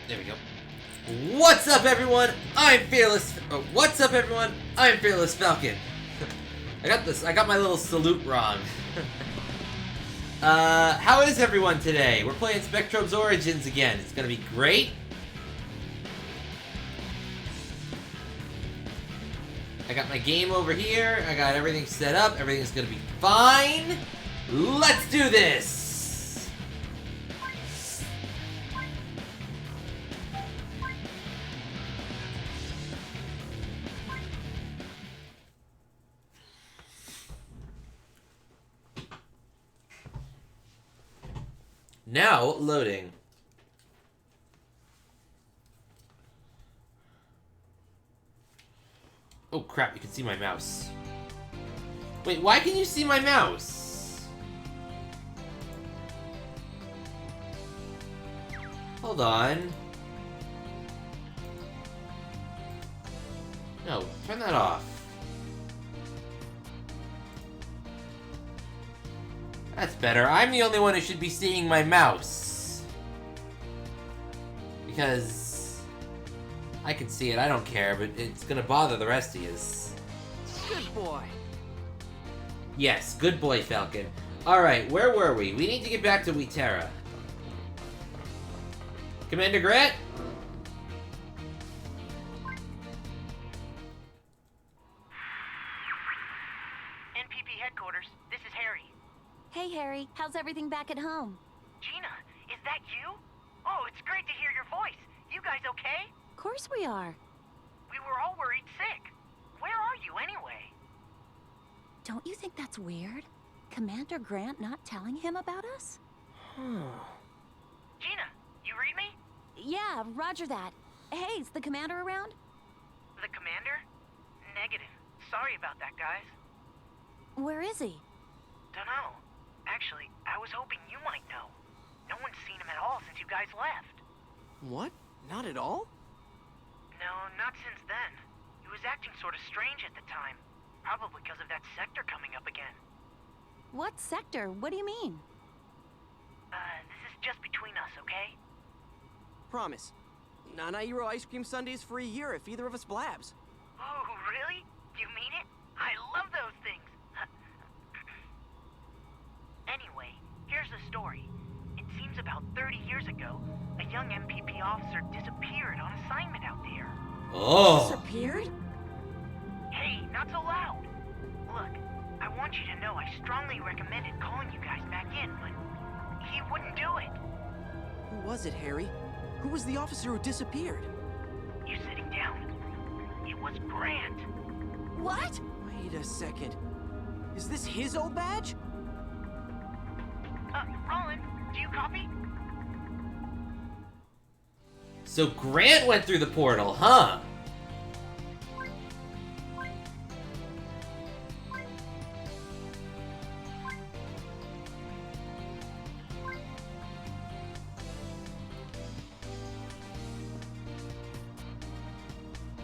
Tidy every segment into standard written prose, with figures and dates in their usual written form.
There we go. What's up, everyone? I'm Fearless. What's up, everyone? I'm Fearless Falcon. I got my little salute wrong. How is everyone today? We're playing Spectrobes Origins again. It's gonna be great. I got my game over here. I got everything set up. Everything's gonna be fine. Let's do this! Now loading. Oh crap, you can see my mouse. Wait, why can you see my mouse? Hold on. No, turn that off. That's better. I'm the only one who should be seeing my mouse. Because I can see it, I don't care, but it's gonna bother the rest of yous. Good boy. Yes, good boy, Falcon. Alright, where were we? We need to get back to Wheaterra. Commander Grant? NPP headquarters, this is Harry. Hey, Harry. How's everything back at home? Gina, is that you? Oh, it's great to hear your voice. You guys okay? Of course we are. We were all worried sick. Where are you anyway? Don't you think that's weird? Commander Grant not telling him about us? Gina, you read me? Yeah, roger that. Hey, is the commander around? The commander? Negative. Sorry about that, guys. Where is he? Dunno. Actually, I was hoping you might know. No one's seen him at all since you guys left. What? Not at all? No, not since then. He was acting sort of strange at the time. Probably because of that sector coming up again. What sector? What do you mean? This is just between us, okay? Promise. Nana Euro ice cream sundaes for a year if either of us blabs. Oh, really? You mean it? I love those things. Anyway, here's the story. It seems about 30 years ago, a young MPP officer disappeared on assignment out there. Oh! Disappeared? Hey, not so loud. Look, I want you to know I strongly recommended calling you guys back in, but he wouldn't do it. Who was it, Harry? Who was the officer who disappeared? You sitting down? It was Grant. What? Wait a second. Is this his old badge? Roland, do you copy? So Grant went through the portal, huh?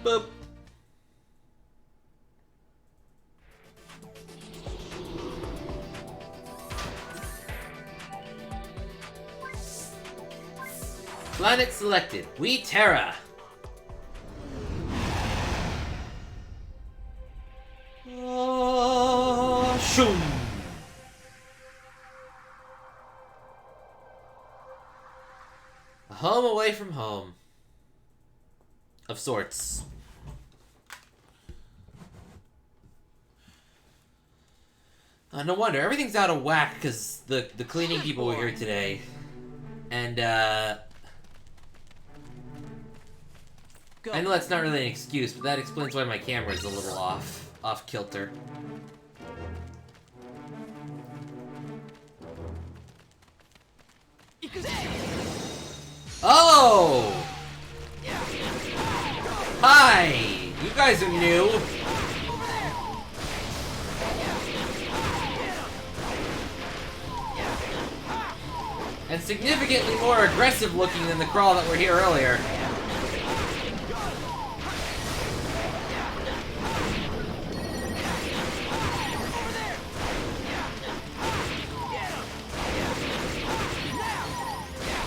Boop. Planet selected, Wheaterra. Shoom. A home away from home. Of sorts. No wonder, everything's out of whack because the cleaning people were here today. And, Go. I know that's not really an excuse, but that explains why my camera is a little off kilter. Oh! Hi! You guys are new! And significantly more aggressive looking than the crawl that were here earlier.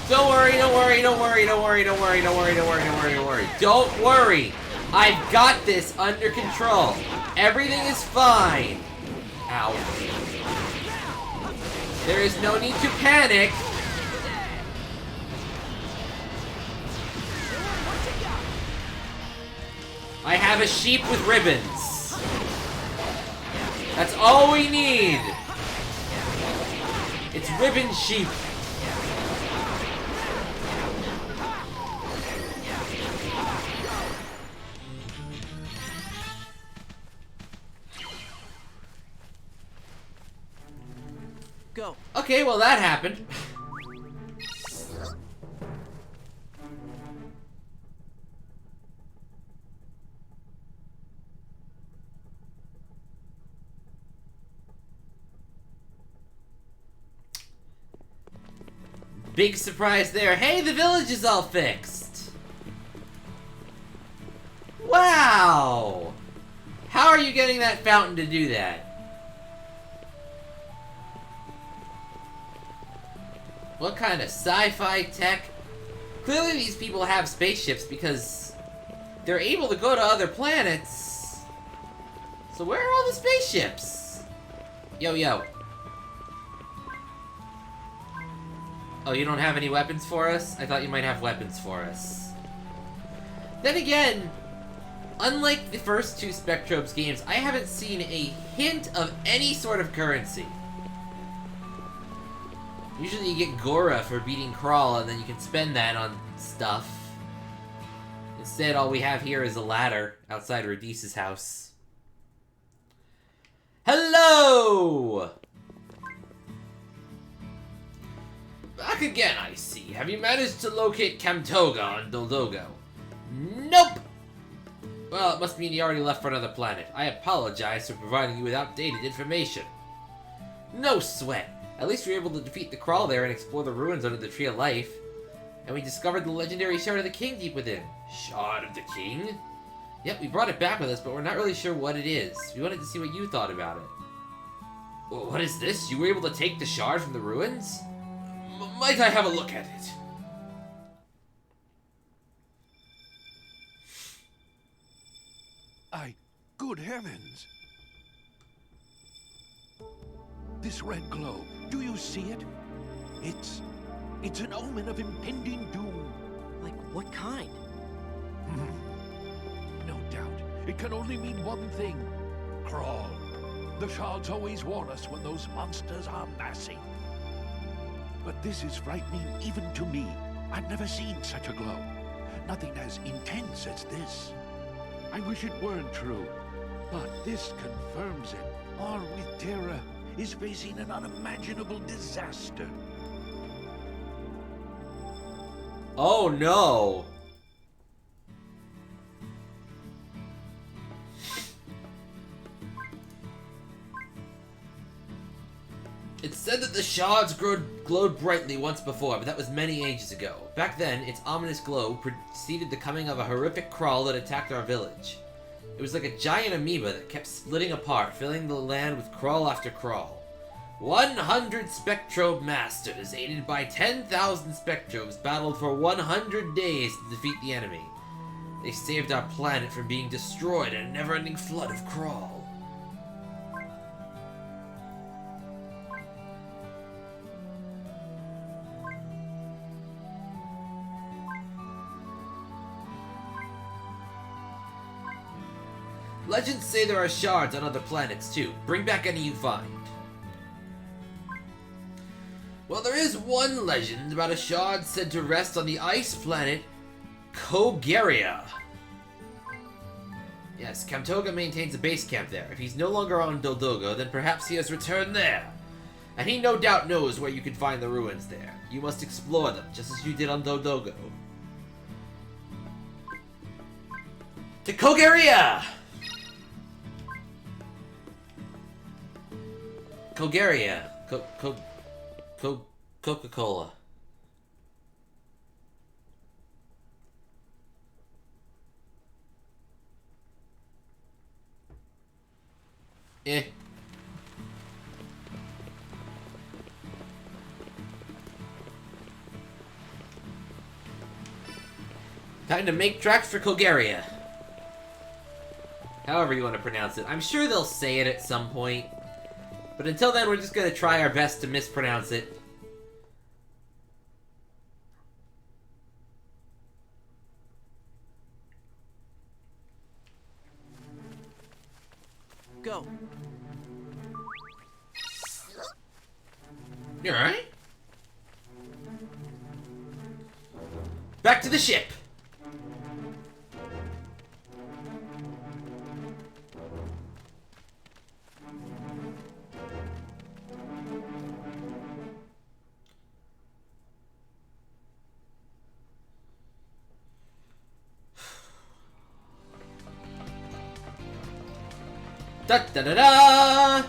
Don't don't worry, don't worry, don't worry, don't worry, don't worry, don't worry, don't worry, don't worry. Don't worry! I've got this under control. Everything is fine. Ow. There is no need to panic. I have a sheep with ribbons. That's all we need. It's ribbon sheep. Go. Okay, well that happened. Big surprise there. Hey, the village is all fixed. Wow. How are you getting that fountain to do that? What kind of sci-fi tech? Clearly these people have spaceships because they're able to go to other planets. So where are all the spaceships? Yo, yo. Oh, you don't have any weapons for us? I thought you might have weapons for us. Then again, unlike the first two Spectrobes games, I haven't seen a hint of any sort of currency. Usually you get Gora for beating Crawl, and then you can spend that on stuff. Instead, all we have here is a ladder outside Radice's house. Hello! Back again, I see. Have you managed to locate Camtoga on Doldogo? Nope! Well, it must mean he already left for another planet. I apologize for providing you with outdated information. No sweat. At least we were able to defeat the Crawl there and explore the ruins under the Tree of Life. And we discovered the legendary Shard of the King deep within. Shard of the King? Yep, we brought it back with us, but we're not really sure what it is. We wanted to see what you thought about it. Well, what is this? You were able to take the shard from the ruins? Might I have a look at it? Good heavens! This red glow, do you see it? It's an omen of impending doom. Like, what kind? No doubt. It can only mean one thing. Crawl. The shards always warn us when those monsters are massing. But this is frightening even to me. I've never seen such a glow. Nothing as intense as this. I wish it weren't true. But this confirms it. Our Terra is facing an unimaginable disaster. Oh no! It's said that the shards glowed brightly once before, but that was many ages ago. Back then, its ominous glow preceded the coming of a horrific Crawl that attacked our village. It was like a giant amoeba that kept splitting apart, filling the land with Crawl after Crawl. 100 Spectrobe Masters, aided by 10,000 Spectrobes, battled for 100 days to defeat the enemy. They saved our planet from being destroyed in a never-ending flood of Crawl. Legends say there are shards on other planets too. Bring back any you find. Well, there is one legend about a shard said to rest on the ice planet Kogaria. Yes, Camtoga maintains a base camp there. If he's no longer on Doldogo, then perhaps he has returned there. And he no doubt knows where you can find the ruins there. You must explore them, just as you did on Doldogo. To Kogaria! Kogaria. Coca-Cola. Eh. Time to make tracks for Kogaria. However you want to pronounce it. I'm sure they'll say it at some point. But until then, we're just gonna try our best to mispronounce it. Go. You alright? Back to the ship! Da da da da!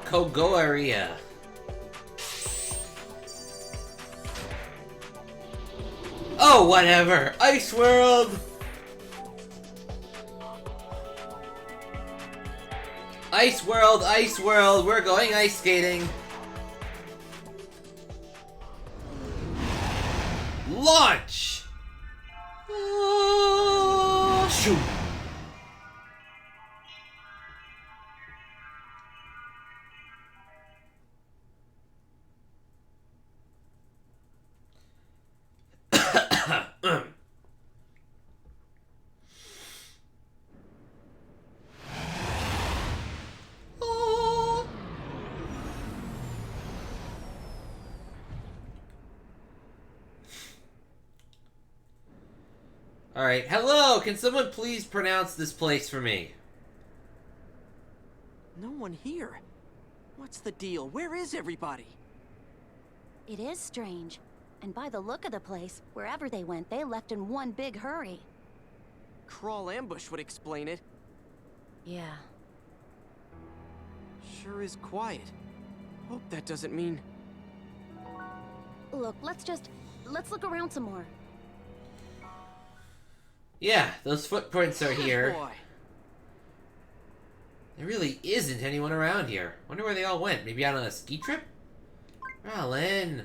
Kogaria. Oh, whatever. Ice World. Ice World, Ice World. We're going ice skating. Launch. Shoot. Alright, hello! Can someone please pronounce this place for me? No one here. What's the deal? Where is everybody? It is strange. And by the look of the place, wherever they went, they left in one big hurry. Crawl ambush would explain it. Yeah. Sure is quiet. Hope that doesn't mean... Look, let's look around some more. Yeah, those footprints are here. Boy. There really isn't anyone around here. Wonder where they all went. Maybe out on a ski trip? Rollin.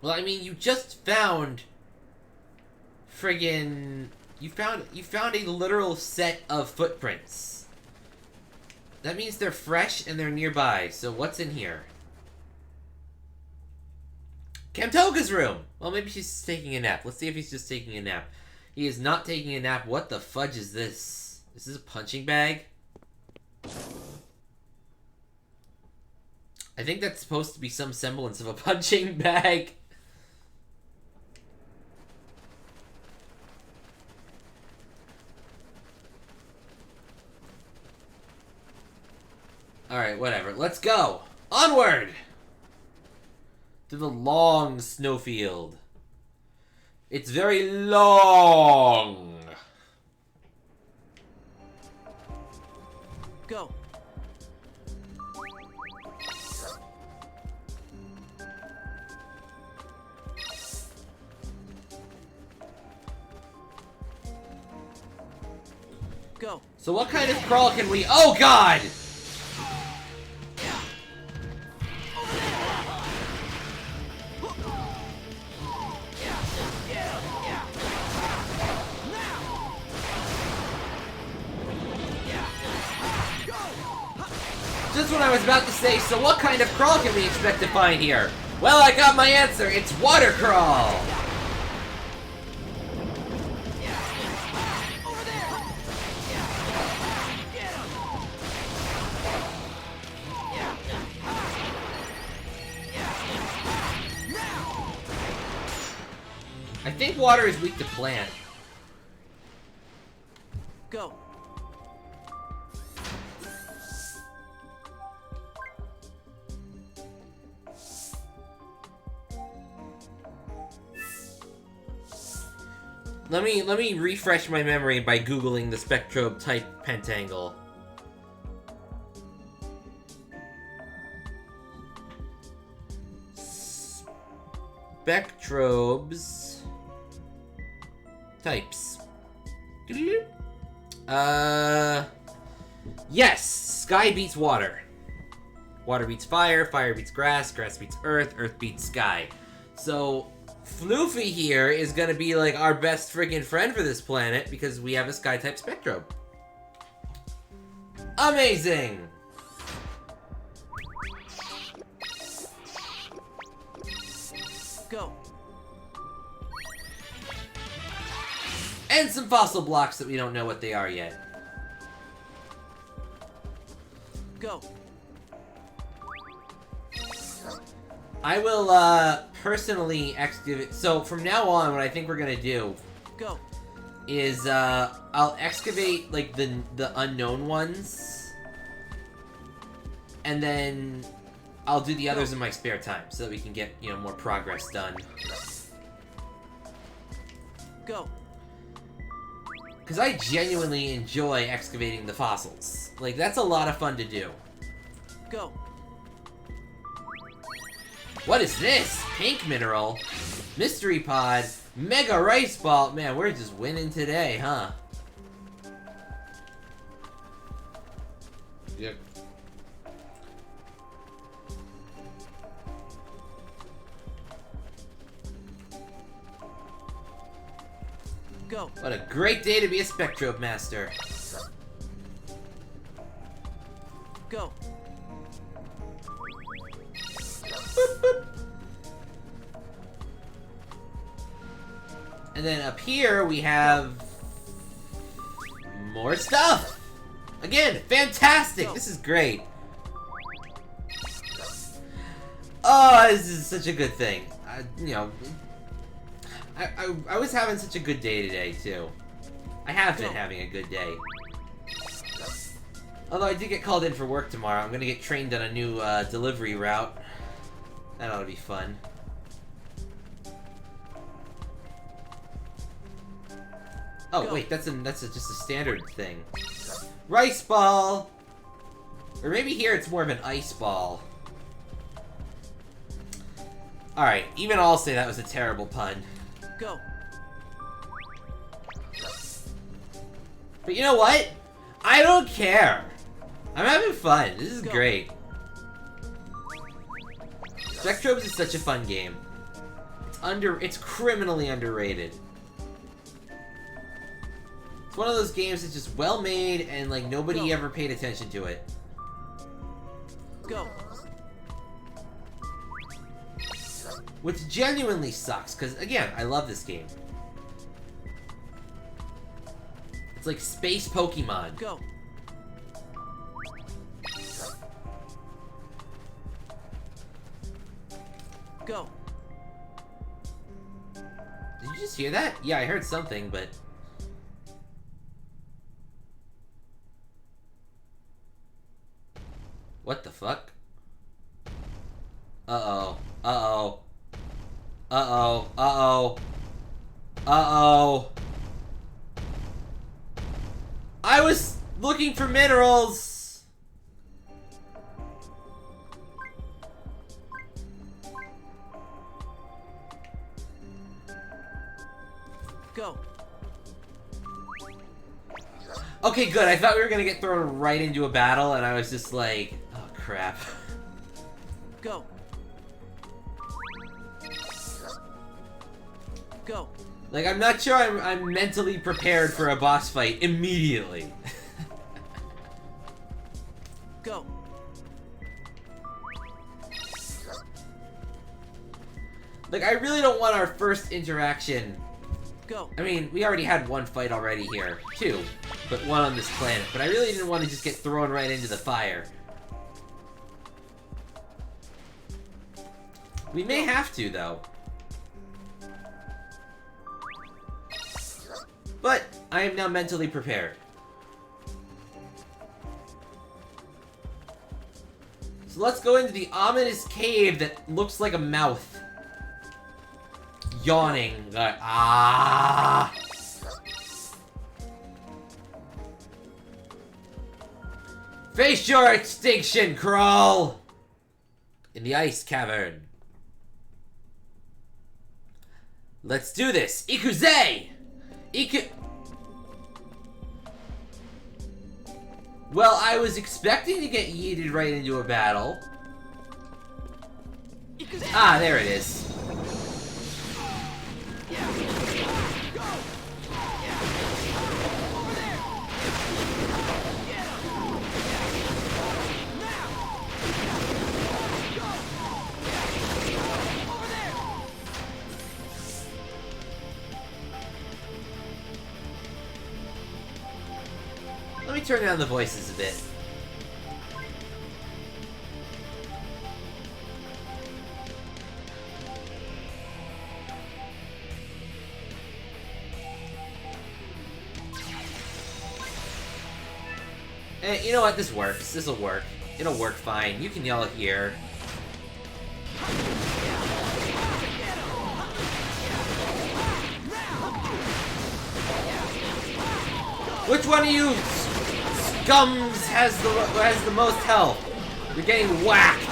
Well, I mean, you just found friggin' you found a literal set of footprints. That means they're fresh and they're nearby. So what's in here? Kamtoga's room! Well, maybe she's taking a nap. Let's see if he's just taking a nap. He is not taking a nap. What the fudge is this? Is this a punching bag? I think that's supposed to be some semblance of a punching bag. Alright, whatever. Let's go! Onward! To the long snowfield. It's very long! Go. Go. So what kind of crawl can we... Oh, God! Just what I was about to say, so what kind of crawl can we expect to find here? Well, I got my answer. It's water crawl! I think water is weak to plant. Go. Let me refresh my memory by googling the Spectrobe type pentangle. Spectrobes. Types. Yes! Sky beats water. Water beats fire, fire beats grass, grass beats earth, earth beats sky. So, Floofy here is gonna be like our best friggin' friend for this planet because we have a sky-type Spectrobe. Amazing! Go. And some fossil blocks that we don't know what they are yet. Go. I will, personally excavate. So, from now on, what I think we're gonna do Go. is, I'll excavate, like, the unknown ones. And then I'll do the others in my spare time so that we can get, you know, more progress done. Go. Because I genuinely enjoy excavating the fossils. Like, that's a lot of fun to do. Go. What is this? Pink mineral? Mystery pod? Mega rice ball? Man, we're just winning today, huh? Yep. Go. What a great day to be a Spectrobe Master. Go. Boop, boop. And then up here we have more stuff. Again, fantastic. This is great. Oh, this is such a good thing. You know, I was having such a good day today too. I have been having a good day. Although I did get called in for work tomorrow. I'm gonna get trained on a new delivery route. That ought to be fun. Oh wait, that's just a standard thing. Rice ball, or maybe here it's more of an ice ball. All right, even I'll say that was a terrible pun. Go. But you know what? I don't care. I'm having fun. This is great. Spectrobes is such a fun game. It's criminally underrated. It's one of those games that's just well made and like nobody ever paid attention to it. Go. Which genuinely sucks, because again, I love this game. It's like space Pokemon. Go. Go. Did you just hear that? Yeah, I heard something, but... What the fuck? Uh-oh. Uh-oh. Uh-oh. Uh-oh. Uh-oh. I was looking for minerals! Go. Okay, good. I thought we were gonna get thrown right into a battle, and I was just like, oh crap. Go. Go. Like, I'm not sure I'm mentally prepared for a boss fight immediately. Go. Like, I really don't want our first interaction. Go. I mean, we already had one fight already here. Two. But one on this planet. But I really didn't want to just get thrown right into the fire. We may have to, though. But I am now mentally prepared. So let's go into the ominous cave that looks like a mouth. Yawning. Ah! Face your extinction, Crawl! In the ice cavern. Let's do this! Ikuze! Well, I was expecting to get yeeted right into a battle. Ah, there it is. Let me turn down the voices a bit. You know what? This works. This'll work. It'll work fine. You can yell it here. Which one of you scums has the most health? You're getting whacked.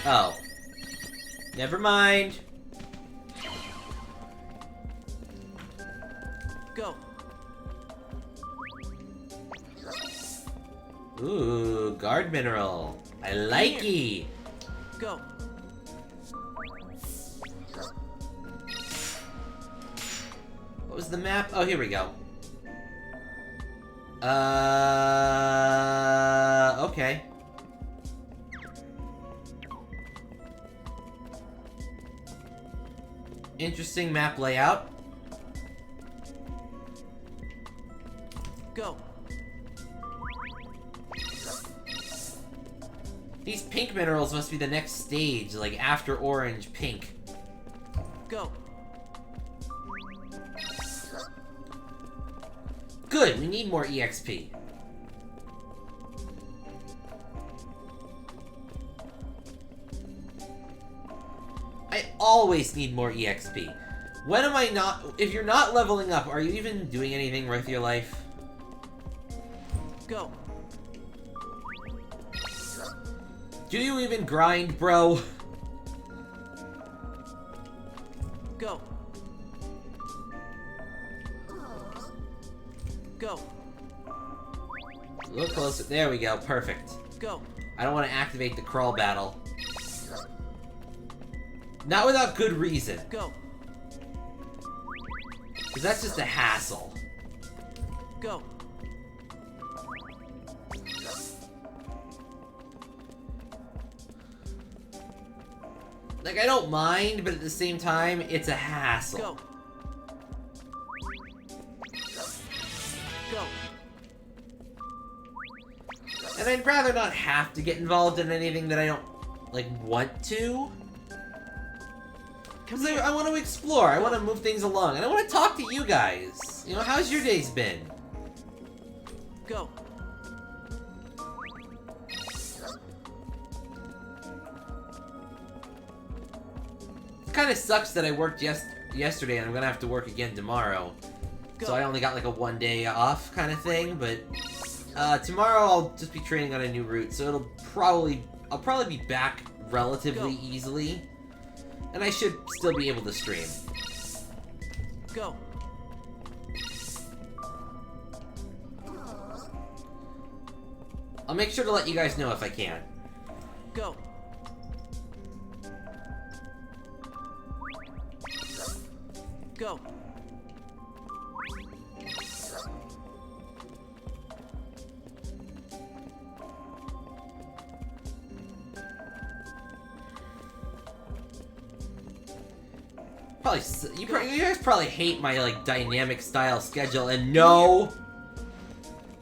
Oh. Never mind. Go. Ooh, guard mineral. I like it. Go. What was the map? Oh, here we go. Okay. Interesting map layout. Go. These pink minerals must be the next stage, like after orange, pink. Go. Good, we need more EXP. I always need more EXP. When am I not... If you're not leveling up, are you even doing anything with your life? Go. Do you even grind, bro? Go. Go. A little closer. There we go. Perfect. Go. I don't want to activate the crawl battle. Not without good reason. Go. Because that's just a hassle. Go. Like, I don't mind, but at the same time, it's a hassle. Go. Go. And I'd rather not have to get involved in anything that I don't, like, want to. Because I want to explore, I want to move things along, and I want to talk to you guys. You know, how's your days been? Go. It kind of sucks that I worked yesterday and I'm going to have to work again tomorrow. Go. So I only got like a 1 day off kind of thing, but tomorrow I'll just be training on a new route, so I'll probably be back relatively easily, and I should still be able to stream. Go. I'll make sure to let you guys know if I can. Go. Go. Probably you guys probably hate my like dynamic style schedule, and no,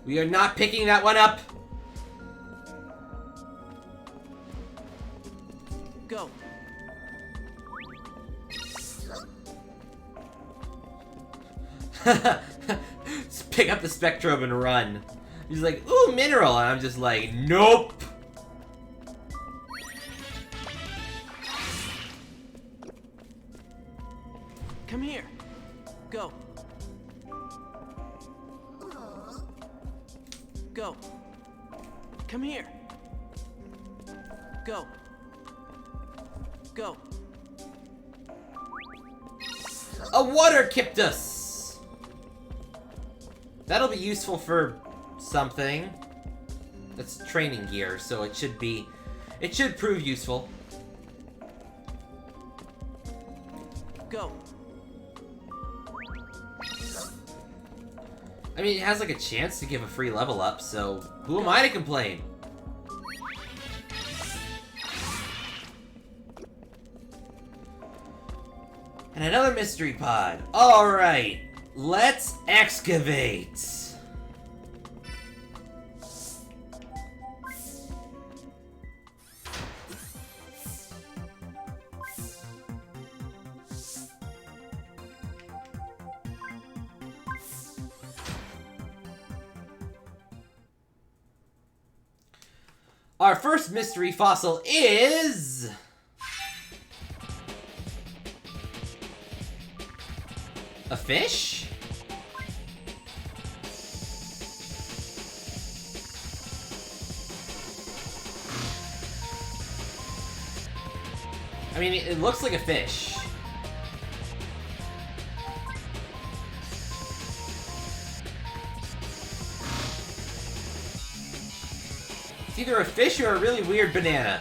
we are not picking that one up. Go. Just pick up the Spectrum and run. He's like, ooh, mineral, and I'm just like, nope. Come here. Go. Go. Come here. Go. Go. A water Kyptus! That'll be useful for something. That's training gear, so it should prove useful. Go. I mean, it has like a chance to give a free level up, so who am I to complain? And another mystery pod. Alright, let's excavate. Our first mystery fossil is... a fish? I mean, it looks like a fish. It's either a fish or a really weird banana.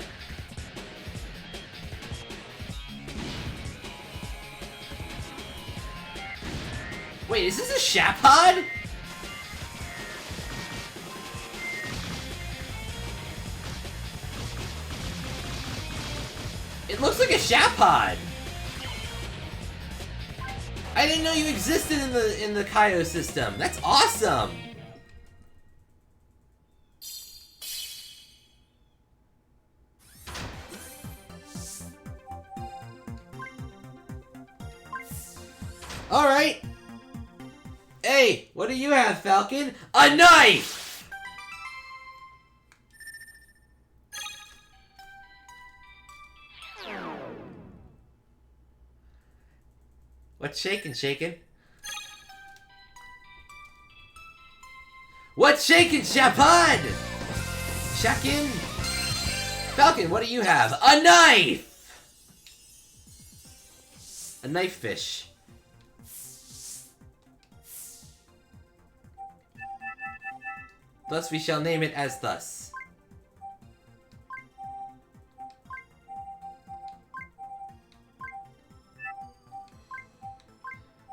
Wait, is this a Shapod? It looks like a Shapod. I didn't know you existed in the Kaio system. That's awesome. All right. Hey, what do you have, Falcon? A knife! What's shaking, shaking? What's shaking, Shapod? Shakin? Falcon, what do you have? A knife! A knife fish. Thus we shall name it as thus.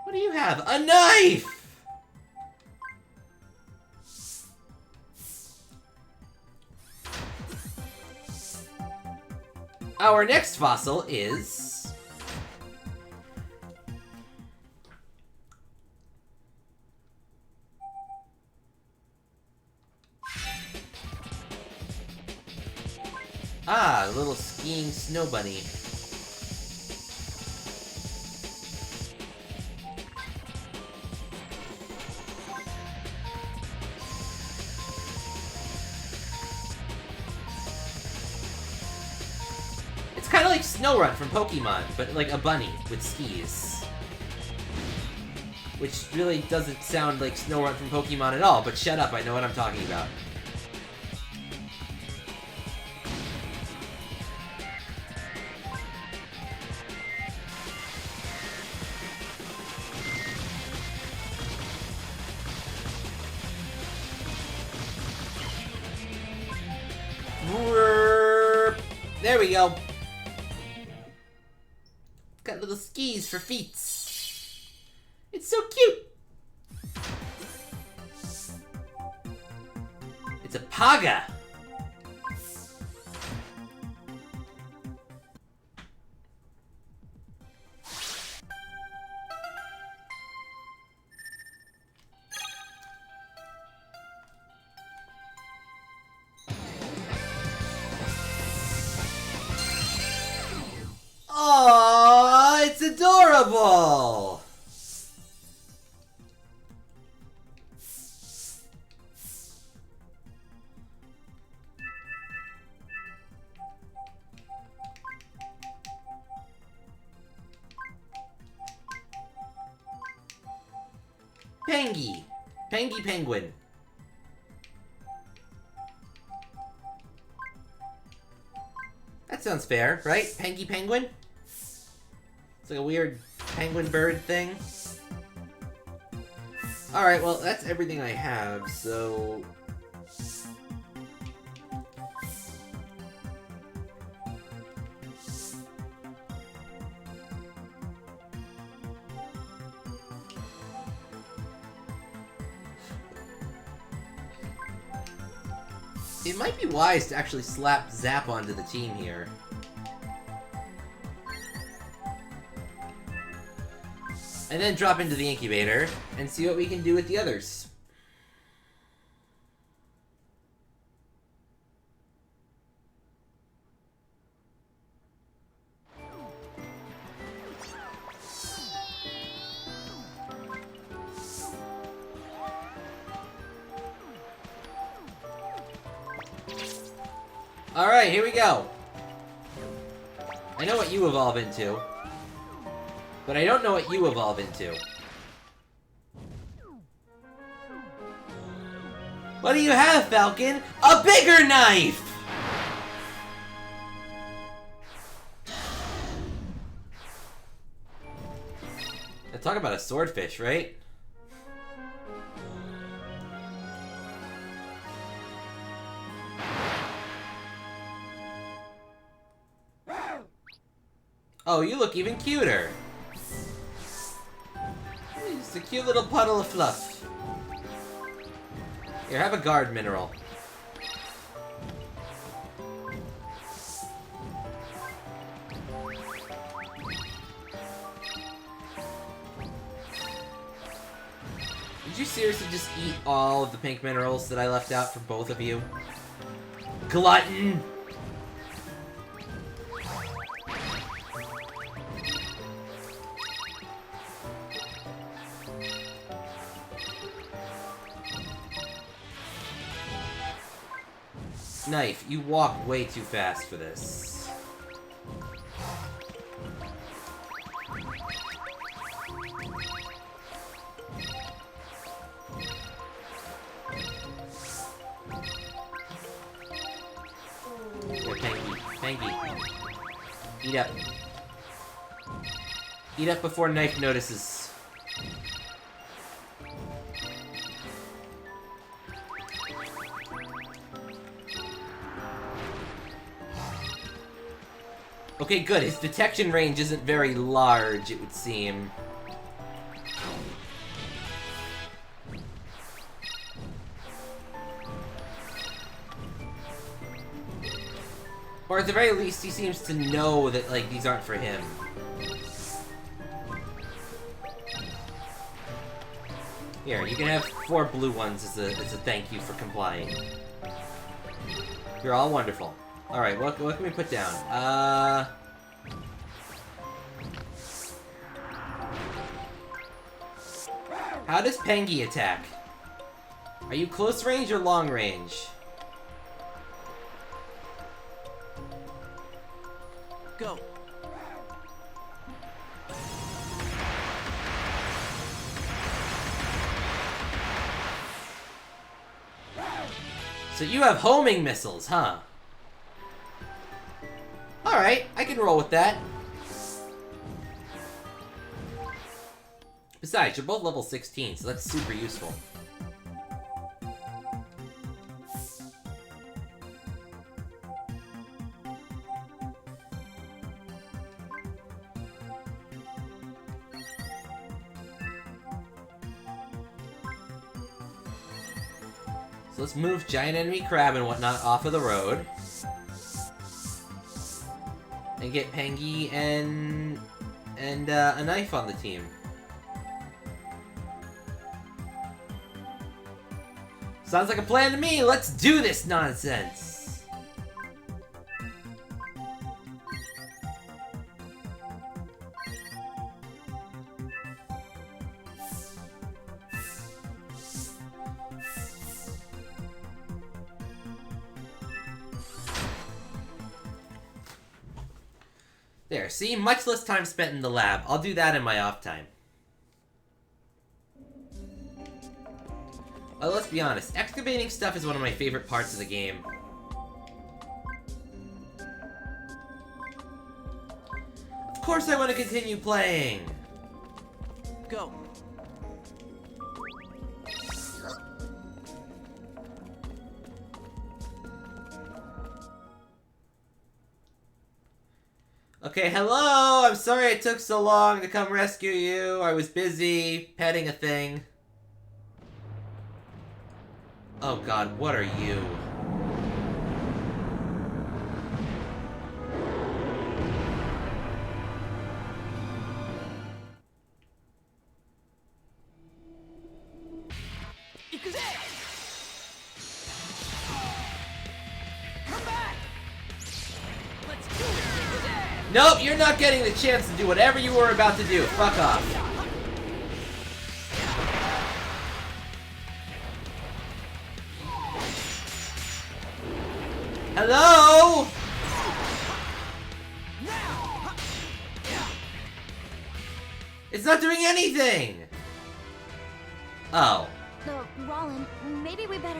What do you have? A knife! Our next fossil is... ah, the little skiing snow bunny. It's kind of like Snorunt from Pokemon, but like a bunny with skis. Which really doesn't sound like Snorunt from Pokemon at all, but shut up, I know what I'm talking about. There we go. Got little skis for feet. It's so cute. It's a Paga. Aww, it's adorable! Pengy. Pengy Penguin. That sounds fair, right? Pengy penguin? It's like a weird penguin bird thing. Alright, well, that's everything I have, so... It might be wise to actually slap Zap onto the team here. And then drop into the incubator and see what we can do with the others. Alright, here we go. I know what you evolve into. But I don't know what you evolve into. What do you have, Falcon? A bigger knife! Now talk about a swordfish, right? Oh, you look even cuter. Just a cute little puddle of fluff. Here, have a guard mineral. Did you seriously just eat all of the pink minerals that I left out for both of you? Glutton! Knife, you walk way too fast for this. Here, Pangy. Pangy. Eat up. Eat up before Knife notices. Okay, good. His detection range isn't very large, it would seem. Or at the very least, he seems to know that, like, these aren't for him. Here, you can have 4 blue ones as a thank you for complying. You're all wonderful. Alright, what can we put down? How does Pengy attack? Are you close range or long range? Go. So you have homing missiles, huh? Alright, I can roll with that. Besides, you're both level 16, so that's super useful. So let's move giant enemy crab and whatnot off of the road. And get Pengy and a knife on the team. Sounds like a plan to me. Let's do this nonsense. There, see? Much less time spent in the lab. I'll do that in my off time. Well, let's be honest. Excavating stuff is one of my favorite parts of the game. course I want to continue playing. Go. Okay, hello! I'm sorry it took so long to come rescue you. I was busy petting a thing. Oh god, what are you? Nope, you're not getting the chance to do whatever you were about to do. Fuck off. Hello? It's not doing anything! Oh. Rollin, maybe we better...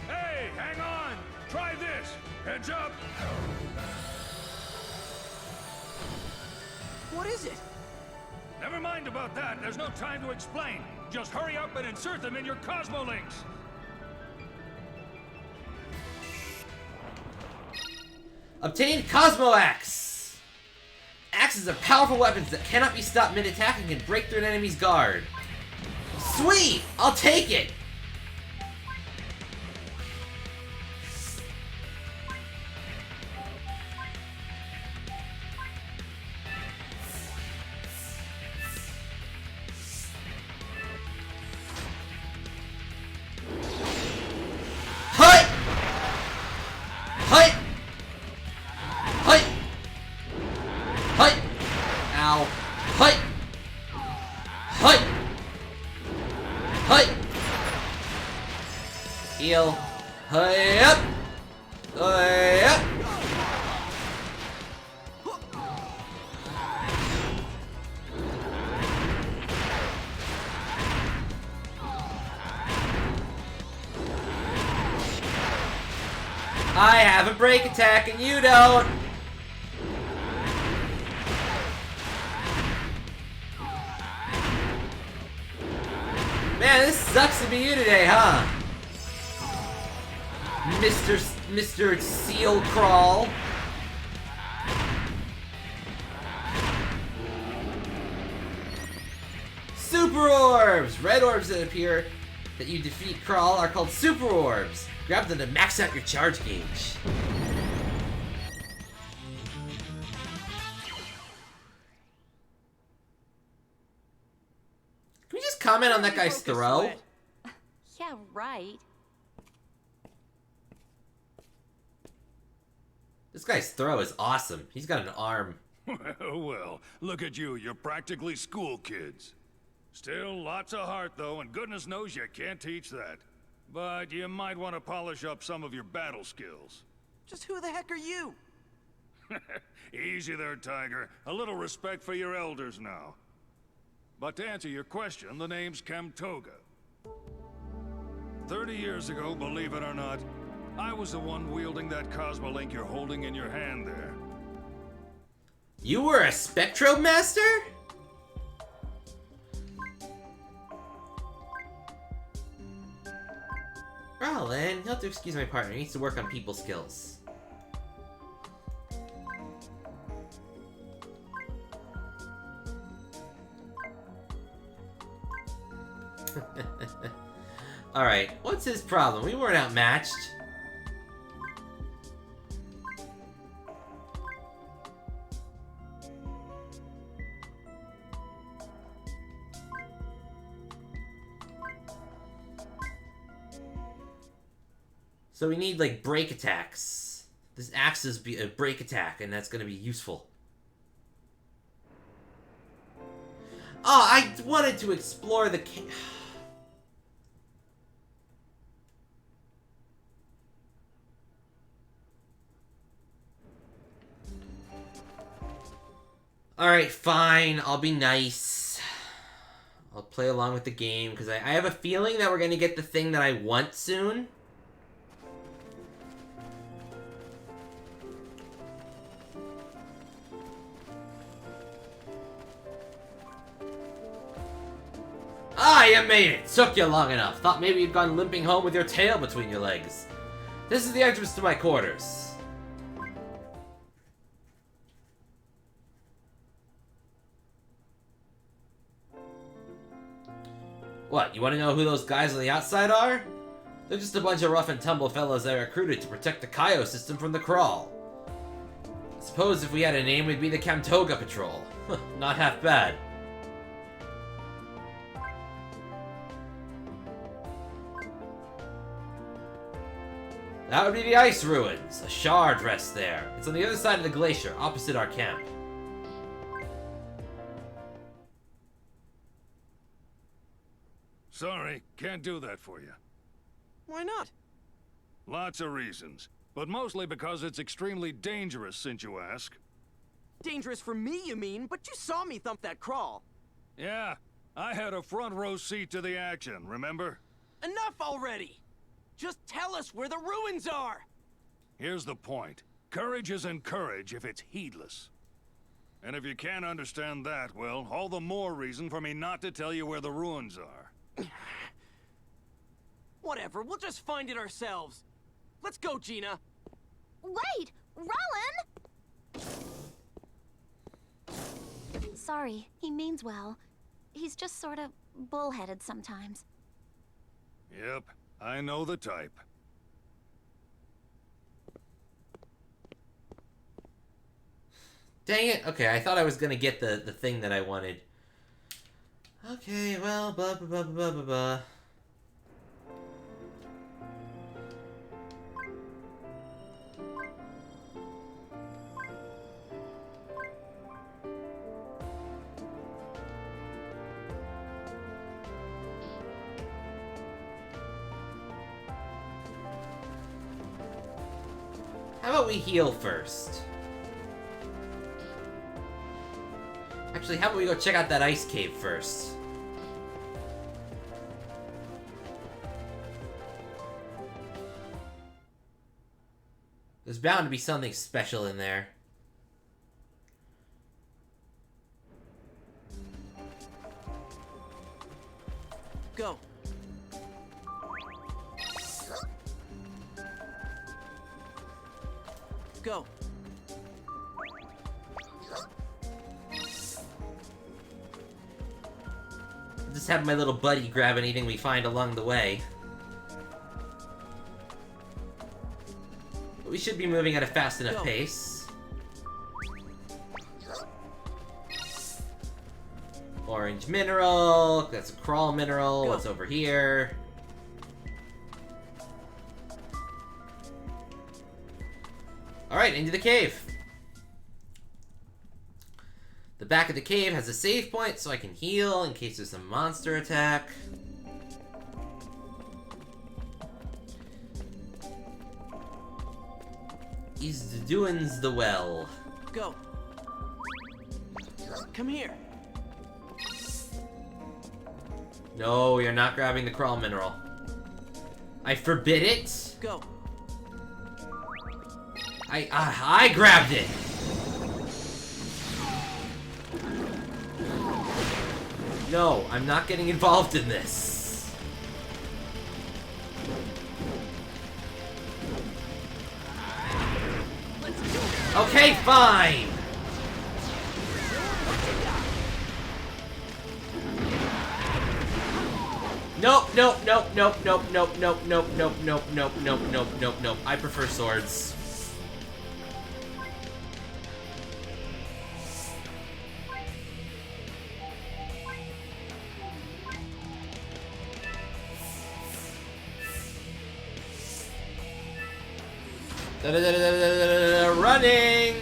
Hey, hang on! Try this! Heads up! What is it? Never mind about that. There's no time to explain. Just hurry up and insert them in your Cosmolinks. Obtain Cosmo Axe! Axes are powerful weapons that cannot be stopped mid-attack and can break through an enemy's guard. Sweet! I'll take it! Hut! Hut! Hut! Hut! Ow. Hut! Hut! Hut! Heal. Hey up! Hey up! I have a break attack and you don't! Man, this sucks to be you today, huh? Mr. Seal Crawl. Super Orbs! Red orbs that appear that you defeat Crawl are called Super Orbs. Grab them to max out your charge gauge. Can we just comment on that guy's Focus, throw? Sweat. Yeah, right. This guy's throw is awesome. He's got an arm. Well, look at you. You're practically school kids. Still, lots of heart, though, and goodness knows you can't teach that. But you might want to polish up some of your battle skills. Just who the heck are you? Easy there, Tiger. A little respect for your elders now. But to answer your question, the name's Camtoga. 30 years ago, believe it or not, I was the one wielding that Cosmolink you're holding in your hand there. You were a Spectro Master? Oh, then you'll have to excuse my partner. He needs to work on people skills. Alright, what's his problem? We weren't outmatched. So we need, like, break attacks. This axe is a break attack, and that's gonna be useful. Oh, I wanted to explore the Alright, fine. I'll be nice. I'll play along with the game, because I have a feeling that we're gonna get the thing that I want soon. you made it! Took you long enough. Thought maybe you'd gone limping home with your tail between your legs. This is the entrance to my quarters. What, you want to know who those guys on the outside are? They're just a bunch of rough and tumble fellows I recruited to protect the Kaio system from the Crawl. Suppose if we had a name, we'd be the Camtoga Patrol. Not half bad. That would be the Ice Ruins. A shard rests there. It's on the other side of the glacier, opposite our camp. Sorry, can't do that for you. Why not? Lots of reasons, but mostly because it's extremely dangerous, since you ask. Dangerous for me, you mean? But you saw me thump that crawl. Yeah, I had a front row seat to the action, remember? Enough already! Just tell us where the ruins are! Here's the point. Courage isn't courage if it's heedless. And if you can't understand that, well, all the more reason for me not to tell you where the ruins are. Whatever, we'll just find it ourselves. Let's go, Gina. Wait! Roland! Sorry, he means well. He's just sort of bullheaded sometimes. Yep, I know the type. Dang it. Okay, I thought I was gonna get the thing that I wanted. Okay, well, blah, blah, blah, blah, blah, blah. How about we heal first? Actually, how about we go check out that ice cave first? There's bound to be something special in there. Go. Go. Just have my little buddy grab anything we find along the way. But we should be moving at a fast enough Go. pace. Orange mineral. That's a crawl mineral. Go. What's over here? Alright, into the cave. The back of the cave has a save point, so I can heal in case there's a monster attack. He's doin's the well. Go. Come here. No, you're not grabbing the crawl mineral. I forbid it. Go. I grabbed it. No, I'm not getting involved in this. Okay, fine. Nope, nope, nope, nope, nope, nope, nope, nope, nope, nope, nope, nope, nope, nope, nope. I prefer swords. Running!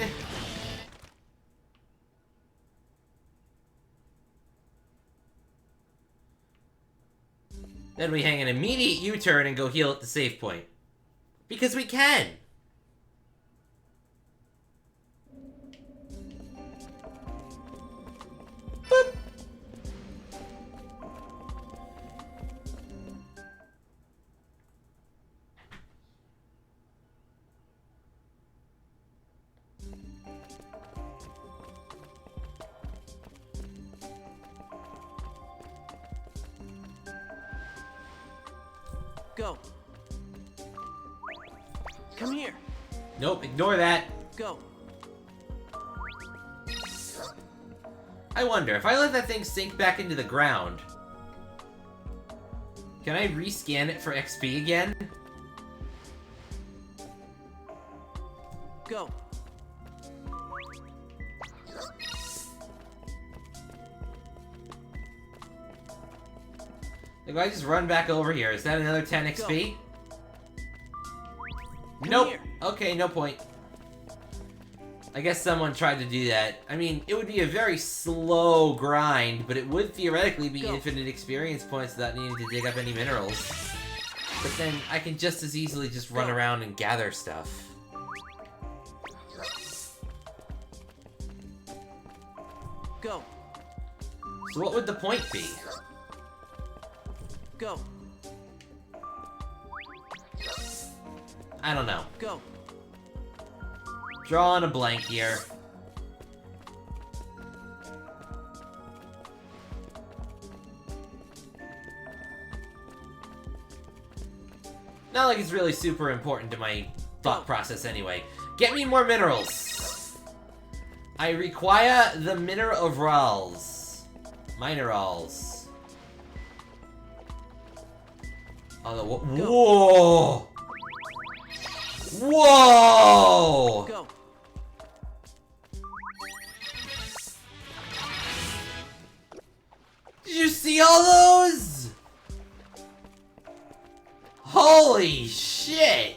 Then we hang an immediate U-turn and go heal at the save point. Because we can! Boop! Go. Come here. Nope, ignore that. Go. I wonder, if I let that thing sink back into the ground, can I rescan it for XP again? Go. If I just run back over here, is that another 10 XP? Nope. here. Okay, no point. I guess someone tried to do that. I mean, it would be a very slow grind, but it would theoretically be Go. infinite experience points without needing to dig up any minerals. But then I can just as easily just run Go. around and gather stuff. Go. So what would the point be? Go. I don't know. Go. Drawing a blank here. Not like it's really super important to my thought process anyway. Get me more minerals! I require the minerals. Minerals. Oh, whoa! Whoa! Go. Did you see all those? Holy shit!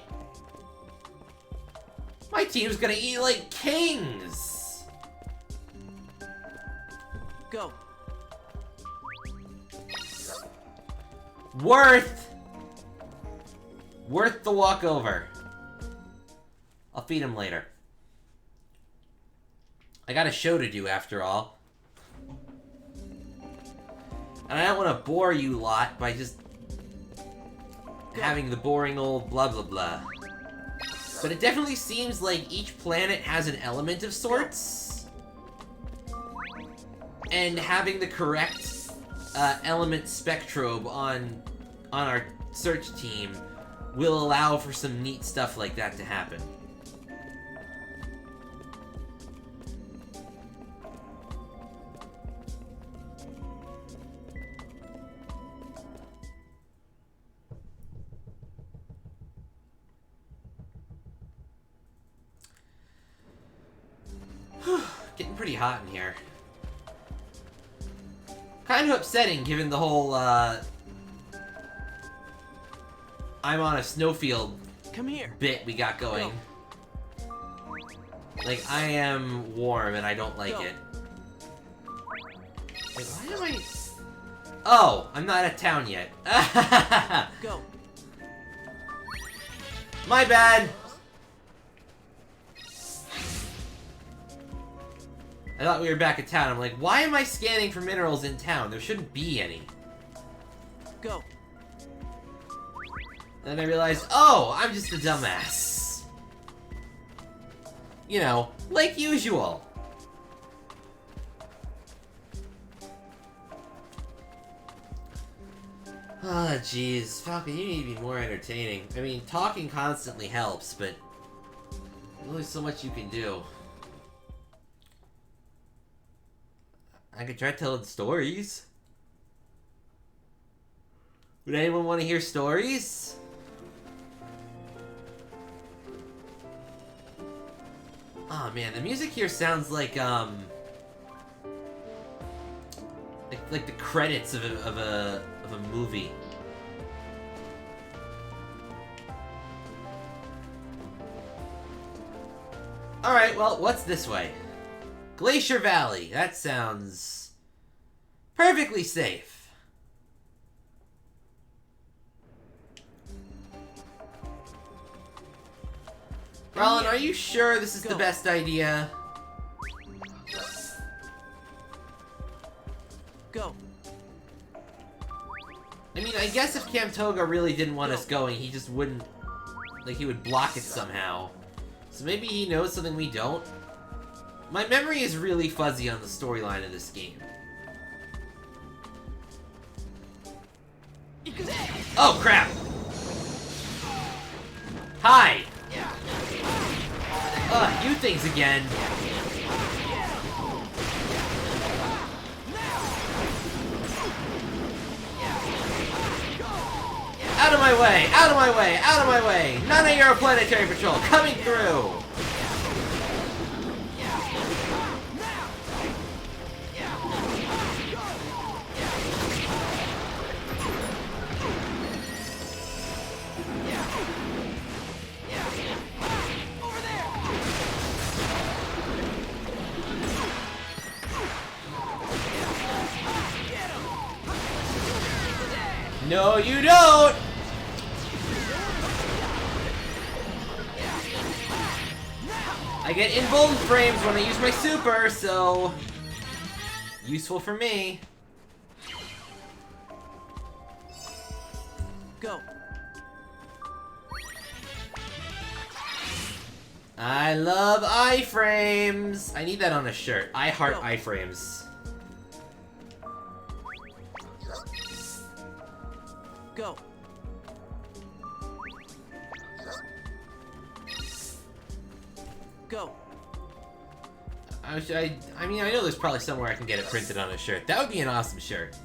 My team's gonna eat like kings! Go. Worth the walkover. I'll feed him later. I got a show to do after all. And I don't want to bore you lot by just having the boring old blah blah blah. But it definitely seems like each planet has an element of sorts. And having the correct element spectrobe on our search team will allow for some neat stuff like that to happen. Getting pretty hot in here. Kind of upsetting given the whole, I'm on a snowfield Come here. bit we got going. Like, I am warm and I don't like Go. it. Wait, why am I... Oh, I'm not at town yet. Go. My bad! I thought we were back at town. I'm like, why am I scanning for minerals in town? There shouldn't be any. Go. Then I realized, oh, I'm just a dumbass. You know, like usual. Ah, jeez. Falcon, you need to be more entertaining. I mean, talking constantly helps, but there's only so much you can do. I could try telling stories. Would anyone want to hear stories? Oh man, the music here sounds like like the credits of a movie. All right, well, what's this way? Glacier Valley. That sounds perfectly safe. Rollin, are you sure this is the best idea? Go. I mean, I guess if Camtoga really didn't want us going, he just wouldn't... Like, he would block it somehow. So maybe he knows something we don't? My memory is really fuzzy on the storyline of this game. Oh, crap! Hi! Ugh, you things again. Out of my way! Out of my way! Out of my way! None of your planetary patrol coming through! No, you don't! I get emboldened frames when I use my super, so... useful for me. Go. I love iframes! I need that on a shirt. I heart Go. iframes. Go. Go. I mean, I know there's probably somewhere I can get it printed on a shirt. That would be an awesome shirt.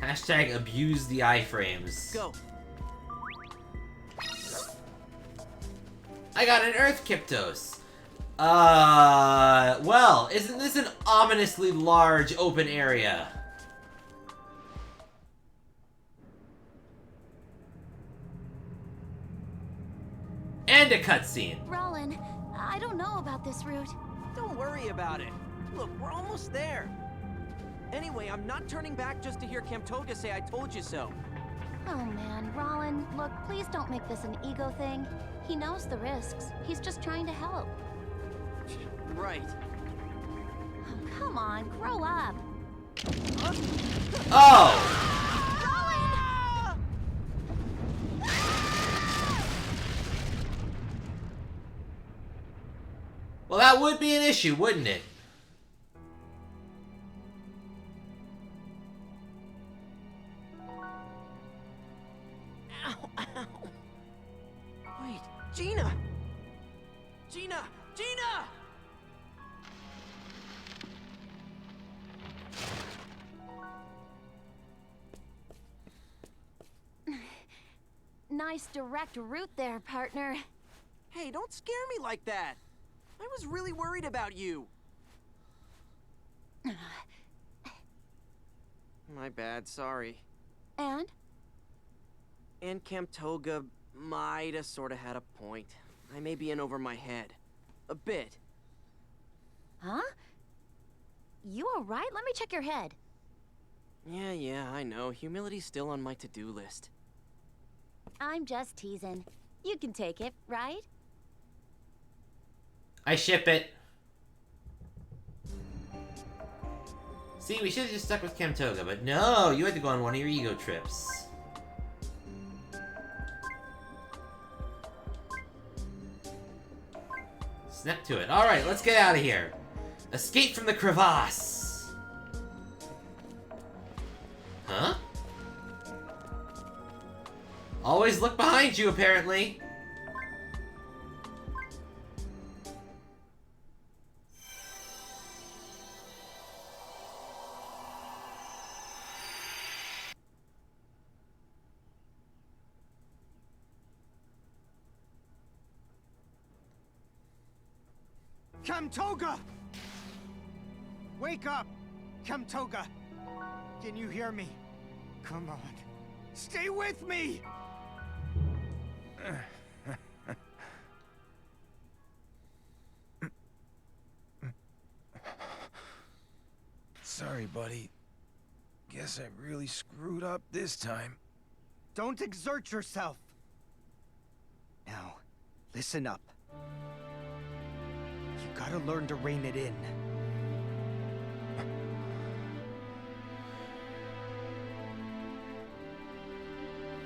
Hashtag abuse the iframes. Go. I got an Earth Kyptos. Well, isn't this an ominously large open area? And a cutscene. Rollin, I don't know about this route. Don't worry about it. Look, we're almost there. Anyway, I'm not turning back just to hear Camtoga say I told you so. Oh man, Rollin, look, please don't make this an ego thing. He knows the risks. He's just trying to help. Right. Oh, come on, grow up. Oh! Well, that would be an issue, wouldn't it? Ow, ow. Wait, Gina! Gina! Gina! Nice direct route there, partner. Hey, don't scare me like that. I was really worried about you. My bad, sorry. And? And Camtoga might have sorta had a point. I may be in over my head. A bit. Huh? You alright? Let me check your head. Yeah, I know. Humility's still on my to-do list. I'm just teasing. You can take it, right? I ship it. See, we should have just stuck with Camtoga, but no, you had to go on one of your ego trips. Snap to it. Alright, let's get out of here. Escape from the crevasse. Huh? Always look behind you, apparently. Camtoga! Wake up! Camtoga! Can you hear me? Come on. Stay with me! Sorry, buddy. Guess I really screwed up this time. Don't exert yourself! Now, listen up. You gotta learn to rein it in.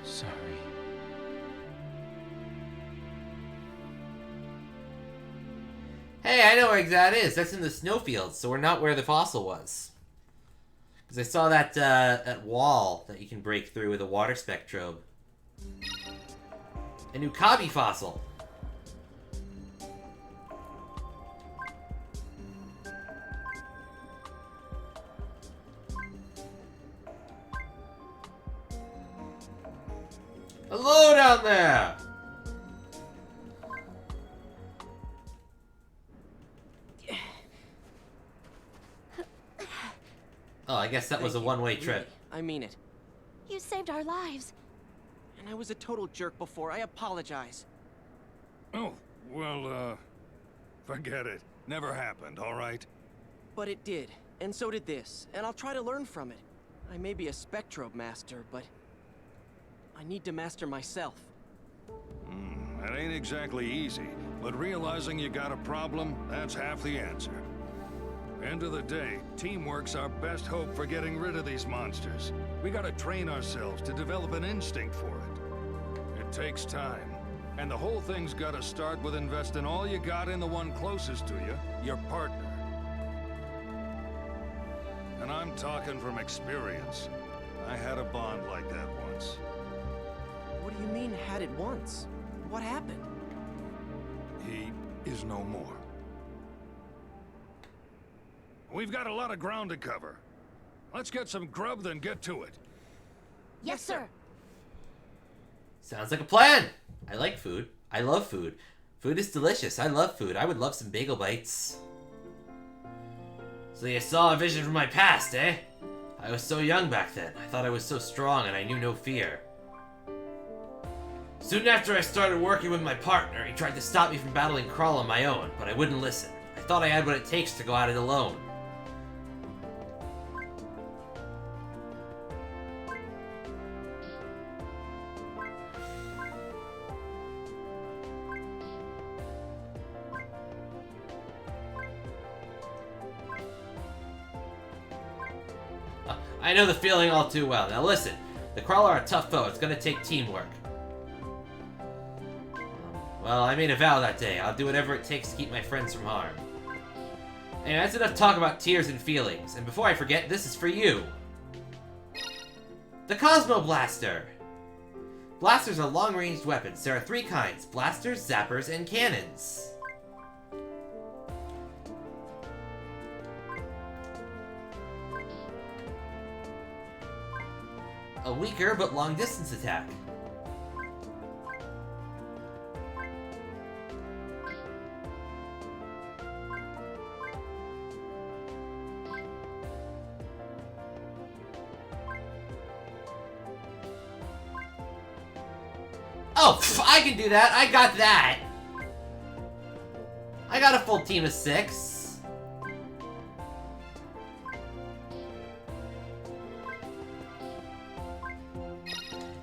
Sorry. Hey, I know where that is. That's in the snowfields, so we're not where the fossil was. Because I saw that wall that you can break through with a water spectrobe. A new Kabi fossil. Hello down there! Oh, I guess that was a one-way trip. Really, I mean it. You saved our lives. And I was a total jerk before. I apologize. Oh, well, forget it. Never happened, all right? But it did. And so did this. And I'll try to learn from it. I may be a Spectrobe master, but I need to master myself. That ain't exactly easy, but realizing you got a problem, that's half the answer. End of the day, teamwork's our best hope for getting rid of these monsters. We gotta train ourselves to develop an instinct for it. It takes time, and the whole thing's gotta start with investing all you got in the one closest to you, your partner. And I'm talking from experience. I had a bond like that once. What do you mean, had it once? What happened? He is no more. We've got a lot of ground to cover. Let's get some grub, then get to it. Yes, sir. Sounds like a plan! I like food. I love food. Food is delicious. I love food. I would love some bagel bites. So you saw a vision from my past, eh? I was so young back then. I thought I was so strong and I knew no fear. Soon after I started working with my partner, he tried to stop me from battling Krull on my own, but I wouldn't listen. I thought I had what it takes to go at it alone. I know the feeling all too well. Now listen, the Krull are a tough foe. It's gonna take teamwork. Well, I made a vow that day. I'll do whatever it takes to keep my friends from harm. And that's enough talk about tears and feelings. And before I forget, this is for you. The Cosmo Blaster! Blasters are long-ranged weapons. There are 3 kinds: blasters, zappers, and cannons. A weaker but long-distance attack. Oh, I can do that! I got that! I got a full team of 6.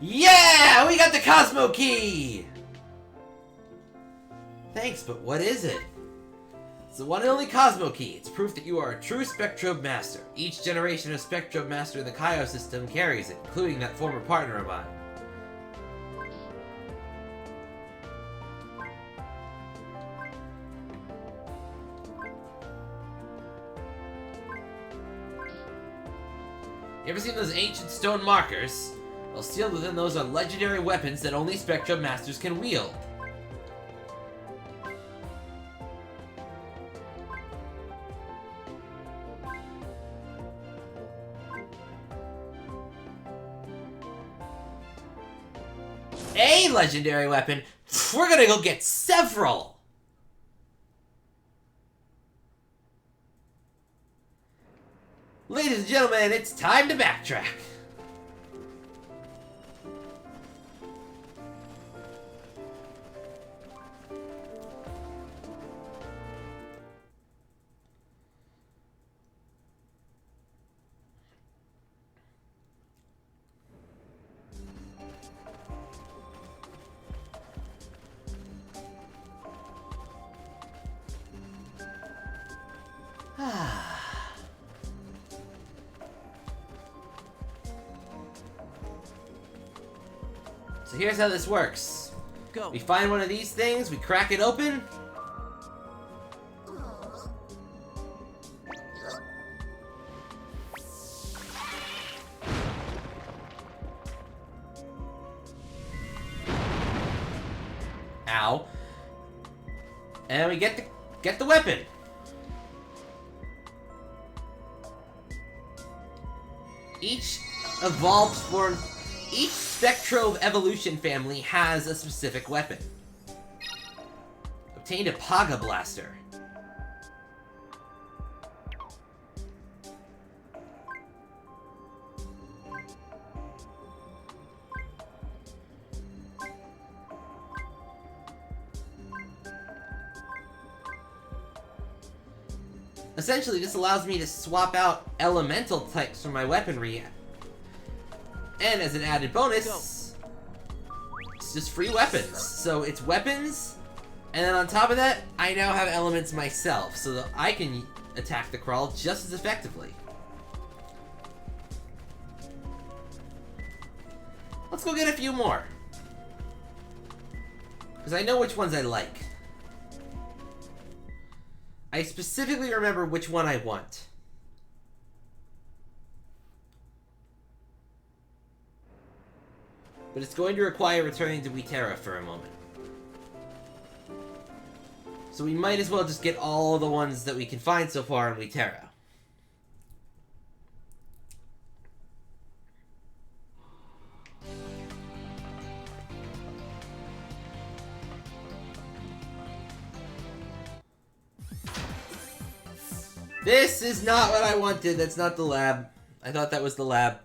Yeah! We got the Cosmo Key! Thanks, but what is it? It's the one and only Cosmo Key. It's proof that you are a true Spectrobe Master. Each generation of Spectrobe Master in the Kaio system carries it, including that former partner of mine. You ever seen those ancient stone markers? Well, sealed within those are legendary weapons that only Spectrobe Masters can wield. A legendary weapon? We're gonna go get several! Ladies and gentlemen, it's time to backtrack. So here's how this works. Go. We find one of these things, we crack it open. ow. And we get the weapon. Each Spectrove evolution family has a specific weapon. Obtained a Paga Blaster. Essentially, this allows me to swap out elemental types from my weaponry. And as an added bonus, it's just free weapons. So it's weapons, and then on top of that, I now have elements myself, so that I can attack the Crawl just as effectively. Let's go get a few more. Because I know which ones I like. I specifically remember which one I want. But it's going to require returning to Witera for a moment. So we might as well just get all the ones that we can find so far in Witera. This is not what I wanted. That's not the lab. I thought that was the lab.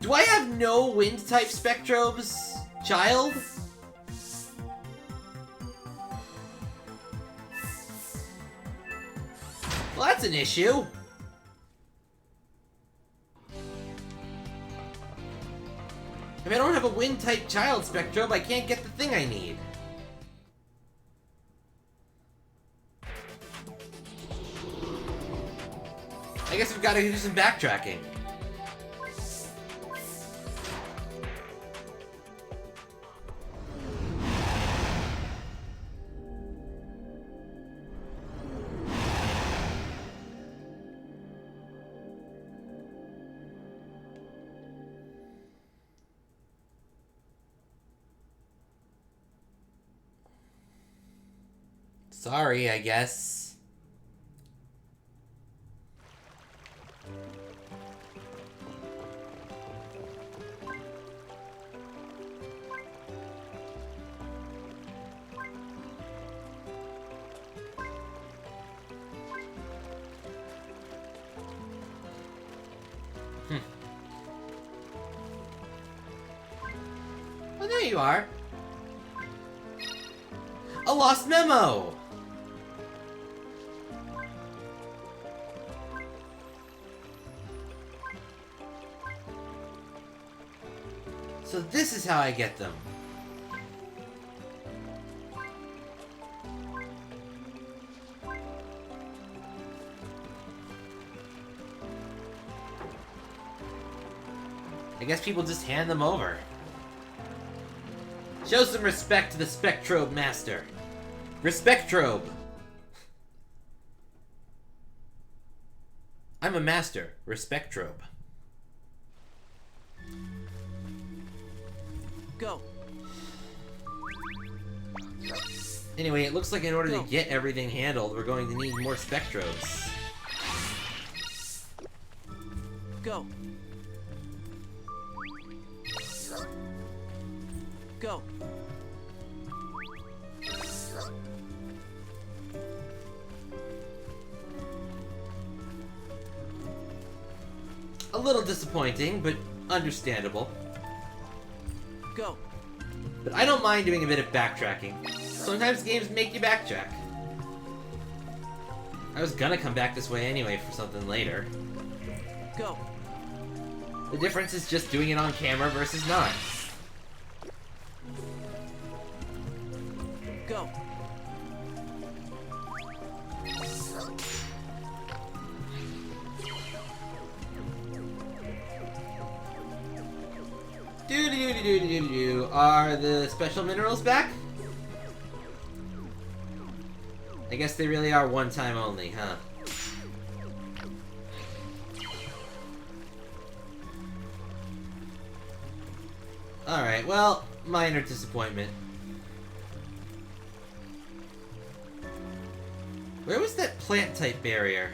Do I have no wind-type Spectrobes, child? Well, that's an issue. If I don't have a wind-type child Spectrobe, I can't get the thing I need. I guess we've got to do some backtracking. Sorry, I guess. Well, there you are. A lost memo! So this is how I get them. I guess people just hand them over. Show some respect to the Spectrobe Master. Respectrobe! I'm a master. Respectrobe. Go. Anyway, it looks like in order to get everything handled, we're going to need more Spectrobes. Go. Go. A little disappointing, but understandable. Go. But I don't mind doing a bit of backtracking. Sometimes games make you backtrack. I was gonna come back this way anyway for something later. Go. The difference is just doing it on camera versus not. Go. Are the special minerals back? I guess they really are one time only, huh? Alright, well, minor disappointment. Where was that plant-type barrier?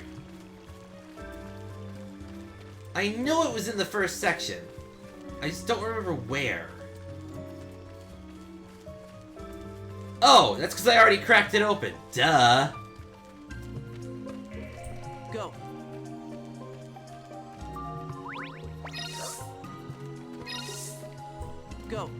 I know it was in the first section. I just don't remember where. Oh, that's because I already cracked it open. Duh. Go. Go.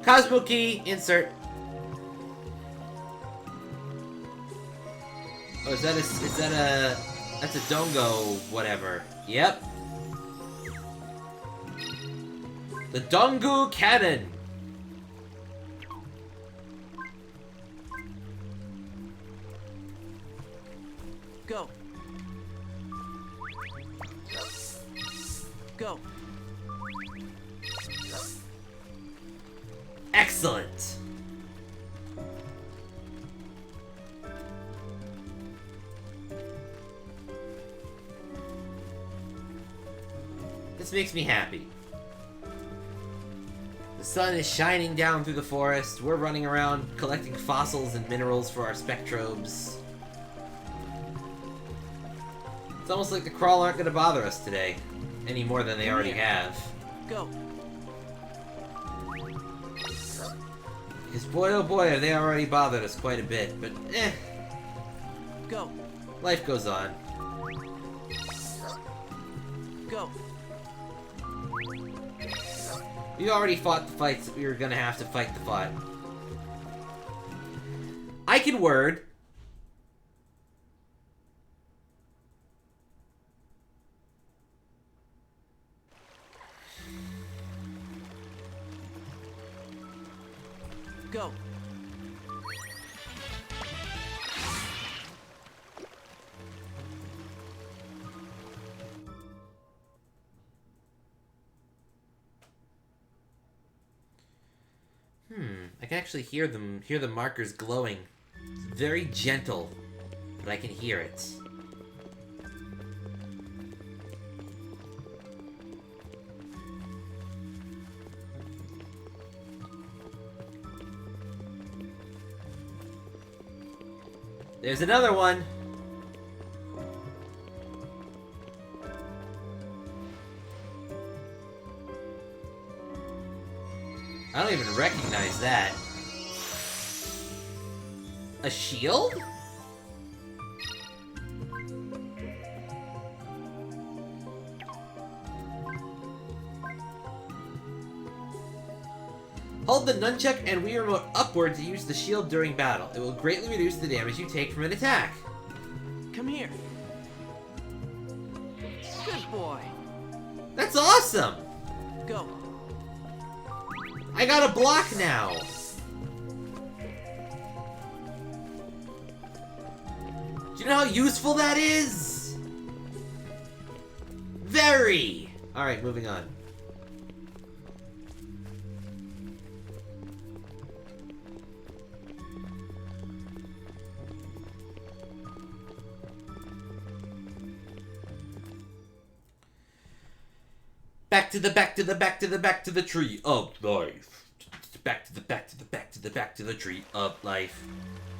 Cosmo key, insert. Oh, that's a Dongo whatever. Yep. The Dongu Cannon. Go. Go. Excellent. This makes me happy. The sun is shining down through the forest. We're running around collecting fossils and minerals for our spectrobes. It's almost like the Crawl aren't going to bother us today. Any more than they already have. Go. Because boy oh boy have they already bothered us quite a bit, but eh. Go. Life goes on. Go. We already fought the fights that we were gonna have to fight the fight. I can word. Go. I can actually hear the markers glowing. It's very gentle, but I can hear it. There's another one! I don't even recognize that. A shield? Hold the nunchuck and Wii Remote upward to use the shield during battle. It will greatly reduce the damage you take from an attack. Come here. Good boy. That's awesome! Go. I got a block now! Do you know how useful that is? Very! Alright, moving on. Back to the tree of life. Back to the tree of life.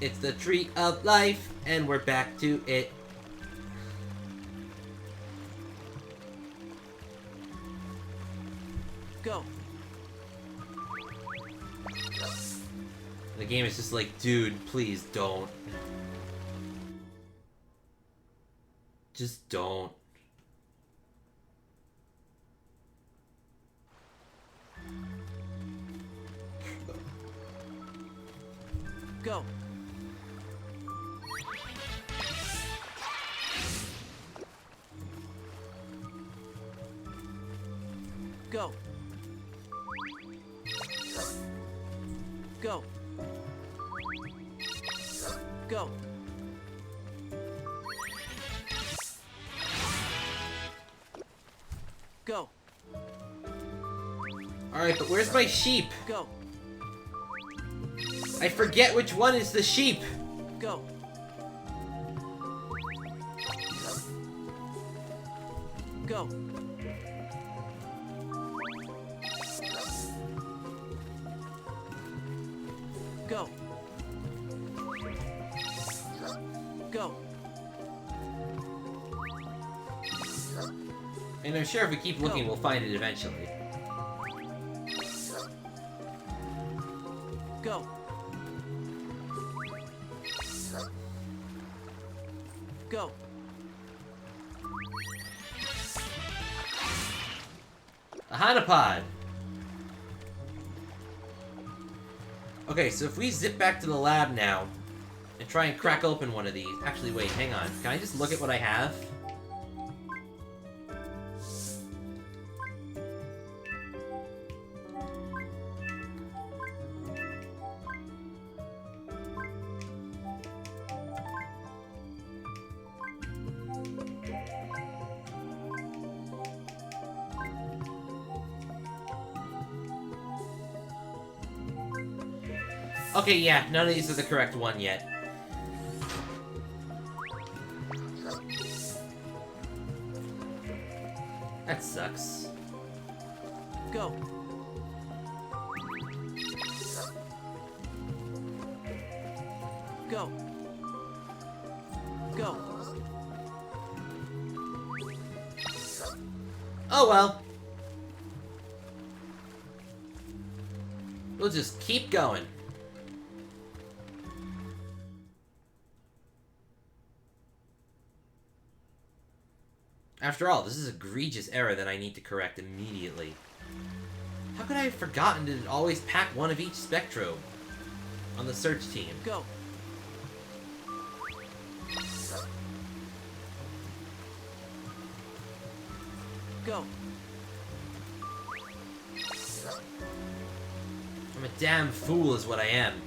It's the tree of life, and we're back to it. Go. The game is just like, dude, please don't. Just don't. Go. Go. Go. Go. Go. Alright, but where's my sheep? Go. I forget which one is the sheep. Go. Go. Go. Go. And I'm sure if we keep looking, we'll find it eventually. Go. Go. A Hanapod! Okay, so if we zip back to the lab now, and try and crack open one of these... Actually, wait, hang on. Can I just look at what I have? Okay, yeah, none of these are the correct one yet. That sucks. Go. Go. Go. Oh well. We'll just keep going. After all, this is an egregious error that I need to correct immediately. How could I have forgotten to always pack one of each Spectrobe on the search team? Go. Go. I'm a damn fool is what I am.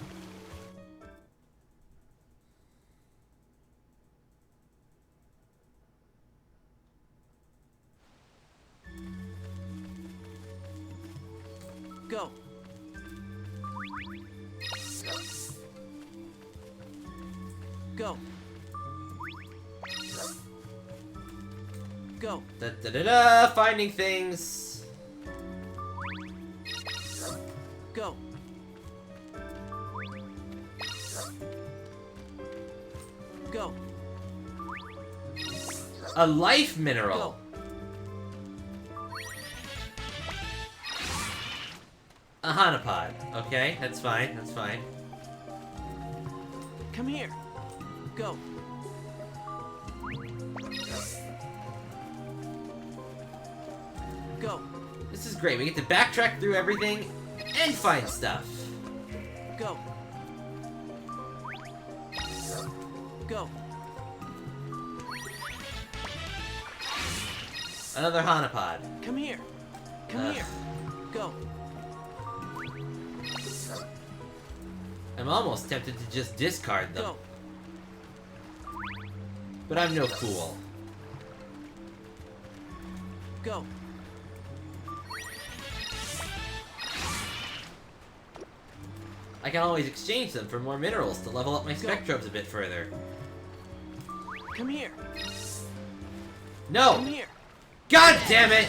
Go. Go. Go. Da da da da! Finding things! Go. Go. A life mineral! Go. A Hanapod. Okay, that's fine, that's fine. Come here. Go. Go. This is great. We get to backtrack through everything and find stuff. Go. Go. Another Hanapod. Come here. Come here. Go. I'm almost tempted to just discard them. Go. But I'm no fool. Go. I can always exchange them for more minerals to level up my Spectrobes a bit further. Come here. No! Come here. God damn it!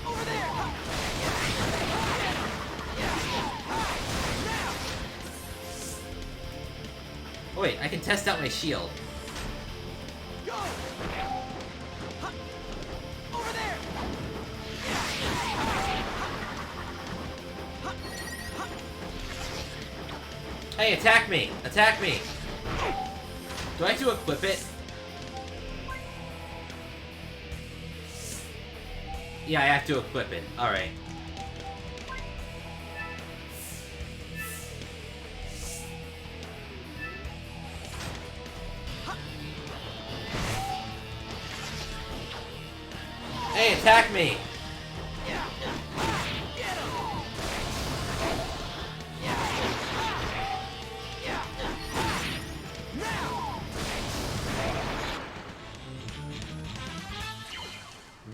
Over there. Oh wait, I can test out my shield. Go. Over there. Hey, attack me! Attack me! Do I have to equip it? Yeah, I have to equip it. Alright. Hey, attack me!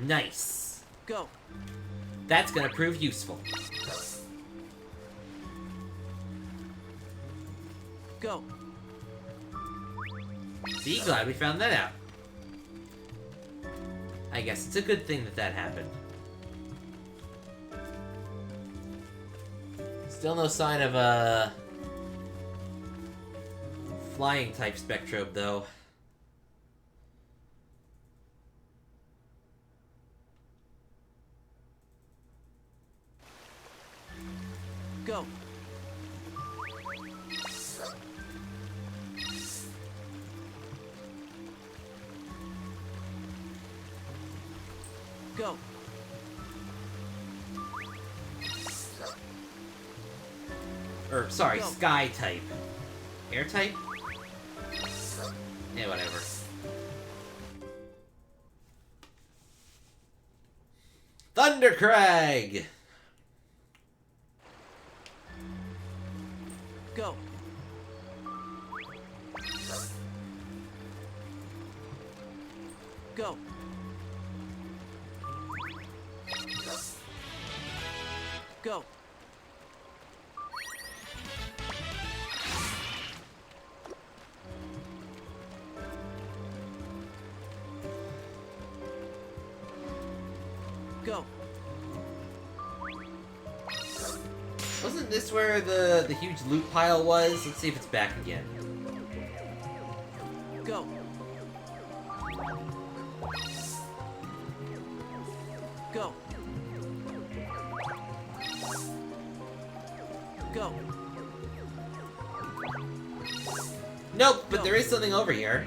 Nice. Go. That's gonna prove useful. Go. See, glad we found that out. I guess it's a good thing that that happened. Still no sign of a flying type Spectrobe, though. Go. Go. Or, sorry, Go. Sky type. Air type? Yeah, whatever. Thundercrag! Go. Go. Go. Go. Wasn't this where the huge loot pile was? Let's see if it's back again. Go. Go. Go. Nope, but Go. there is something over here.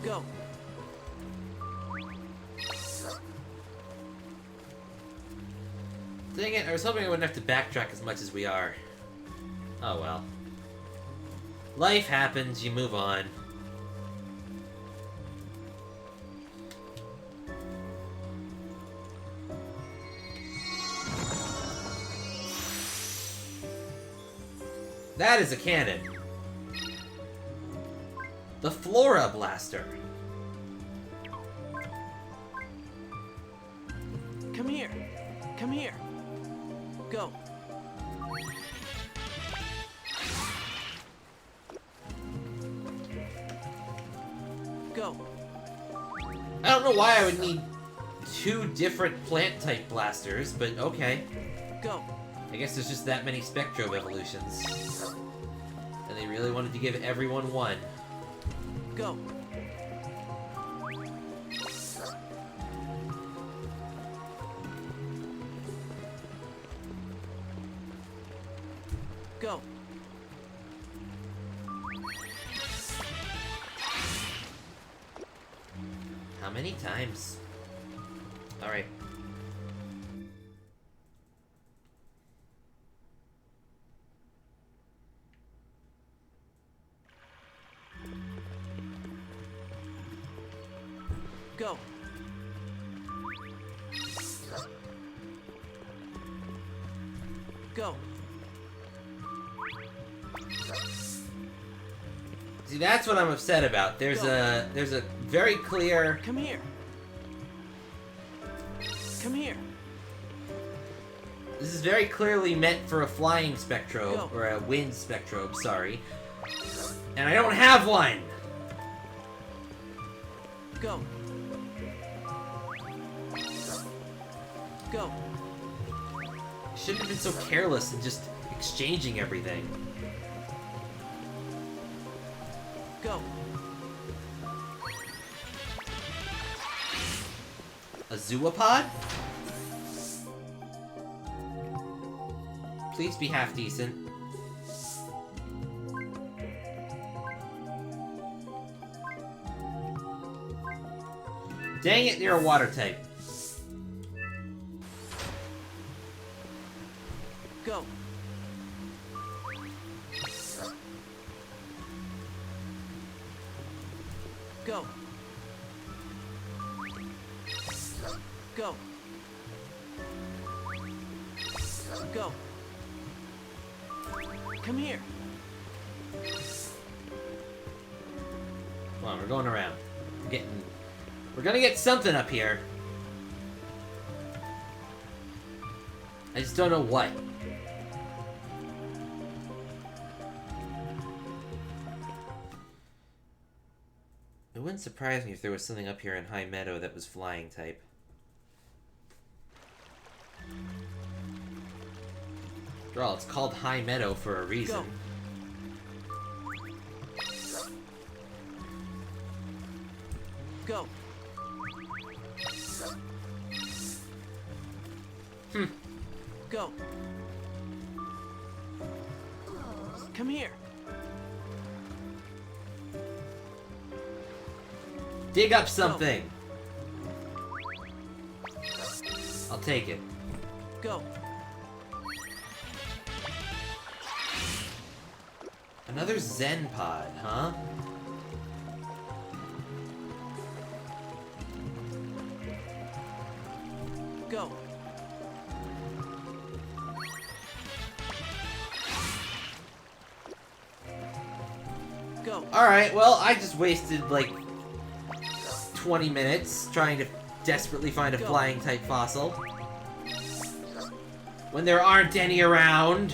Go. Dang it, I was hoping I wouldn't have to backtrack as much as we are. Oh well. Life happens, you move on. That is a cannon. The Flora Blaster. Come here. Come here. Go. Go. I don't know why I would need two different plant type blasters, but okay. Go. I guess there's just that many Spectrobe evolutions. And they really wanted to give everyone one. Go. Go. How many times? Alright. Go. Go. See, that's what I'm upset about. There's a very clear... Come here. Come here. This is very clearly meant for a flying Spectrobe, Go. or a wind Spectrobe, sorry. And I don't have one! Go. Go. Shouldn't have been so careless and just exchanging everything. Go. A Zoopod? Please be half decent. Dang it, you're a water type. Go. Go. Go. Go. Come here. Come on, we're going around. We're gonna get something up here. I just don't know what. It wouldn't surprise me if there was something up here in High Meadow that was flying type. After all, it's called High Meadow for a reason. Go. Go. Come here. Dig up something. I'll take it. Go. Another Zen pod, huh? Go. Go. Alright, well, I just wasted like 20 minutes trying to desperately find a flying type fossil. When there aren't any around.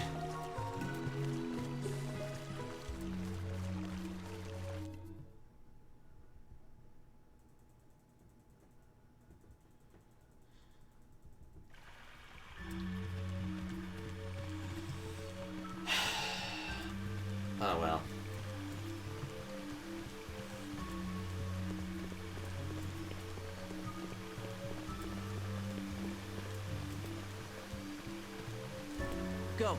Oh well. Go.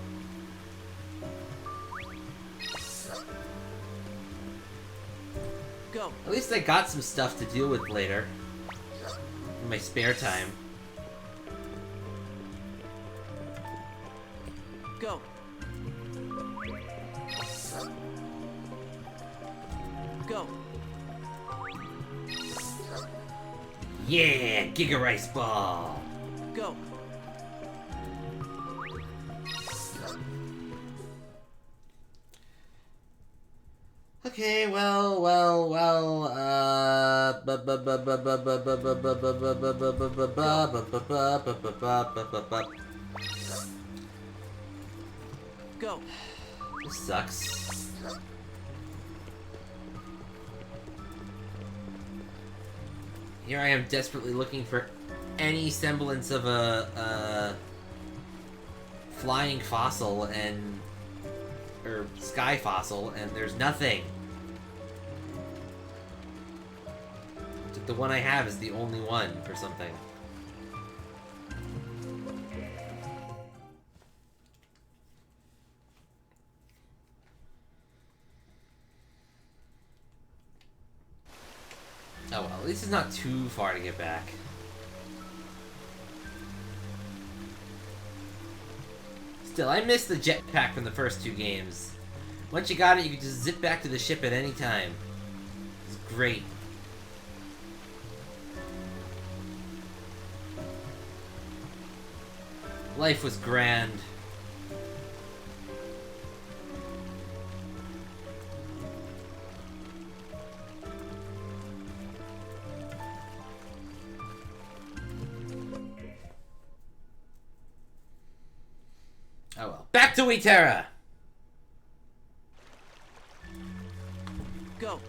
Go. At least I got some stuff to deal with later. In my spare time. Go. Go. Yeah, Giga Rice Ball. Go. Okay, well, Go. This sucks. Here I am desperately looking for any semblance of a flying fossil or sky fossil, and there's nothing. The one I have is the only one or something. Oh well, at least it's not too far to get back. Still, I miss the jetpack from the first two games. Once you got it, you could just zip back to the ship at any time. It's great. Life was grand. Oh well. Back to Witera! Go.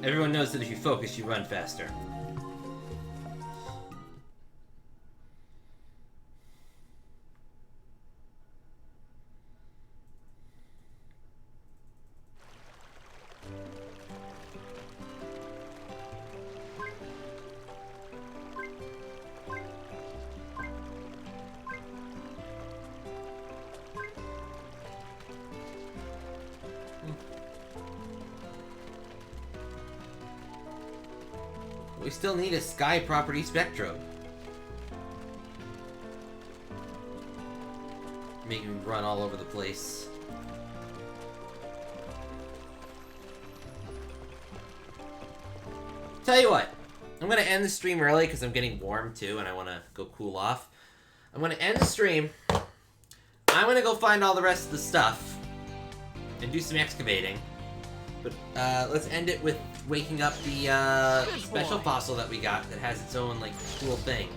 Everyone knows that if you focus, you run faster. We still need a Sky Property Spectrum. Making me run all over the place. Tell you what, I'm gonna end the stream early because I'm getting warm too and I want to go cool off. I'm gonna end the stream. I'm gonna go find all the rest of the stuff and do some excavating. But let's end it with waking up the special fossil that we got that has its own like cool thing.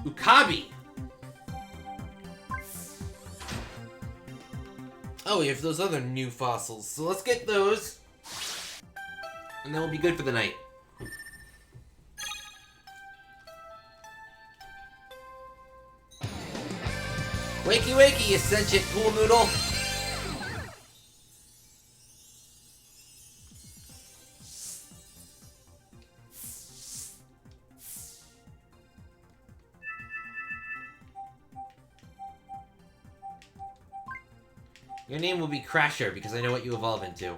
Ukabi! Oh, we have those other new fossils, so let's get those. And then we'll be good for the night. Wakey wakey, you sentient pool noodle! Your name will be Crasher, because I know what you evolve into.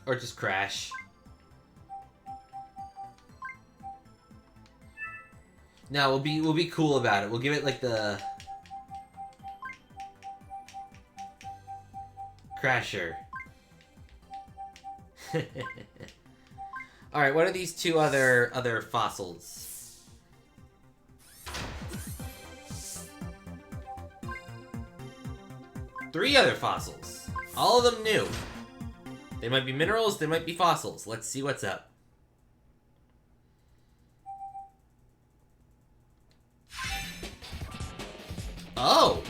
Or just Crash. No, we'll be cool about it. We'll give it like the Crasher. Alright, what are these two other fossils? 3 other fossils. All of them new. They might be minerals, they might be fossils. Let's see what's up. Oh!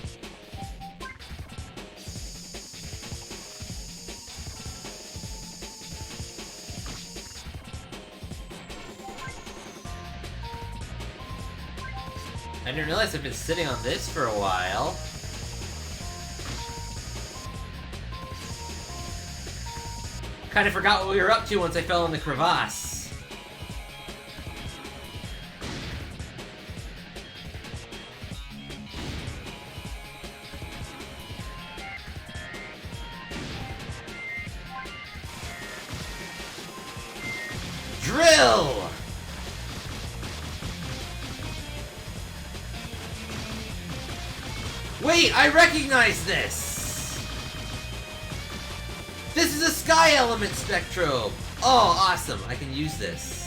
I didn't realize I've been sitting on this for a while. Kind of forgot what we were up to once I fell in the crevasse. Drill! Wait, I recognize this! This is a Sky Element Spectrum! Oh, awesome. I can use this.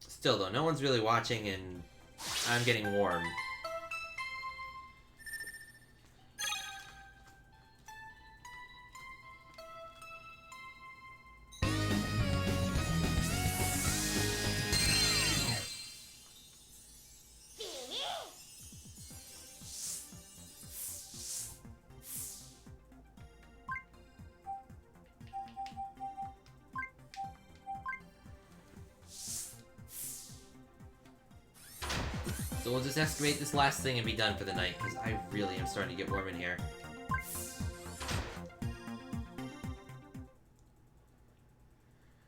Still though, no one's really watching and I'm getting warm. So we'll just excavate this last thing and be done for the night, because I really am starting to get warm in here.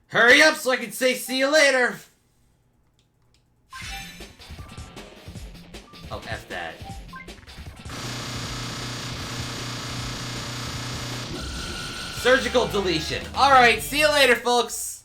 Hurry up so I can say see you later! Oh, F that. Surgical deletion. Alright, see you later, folks!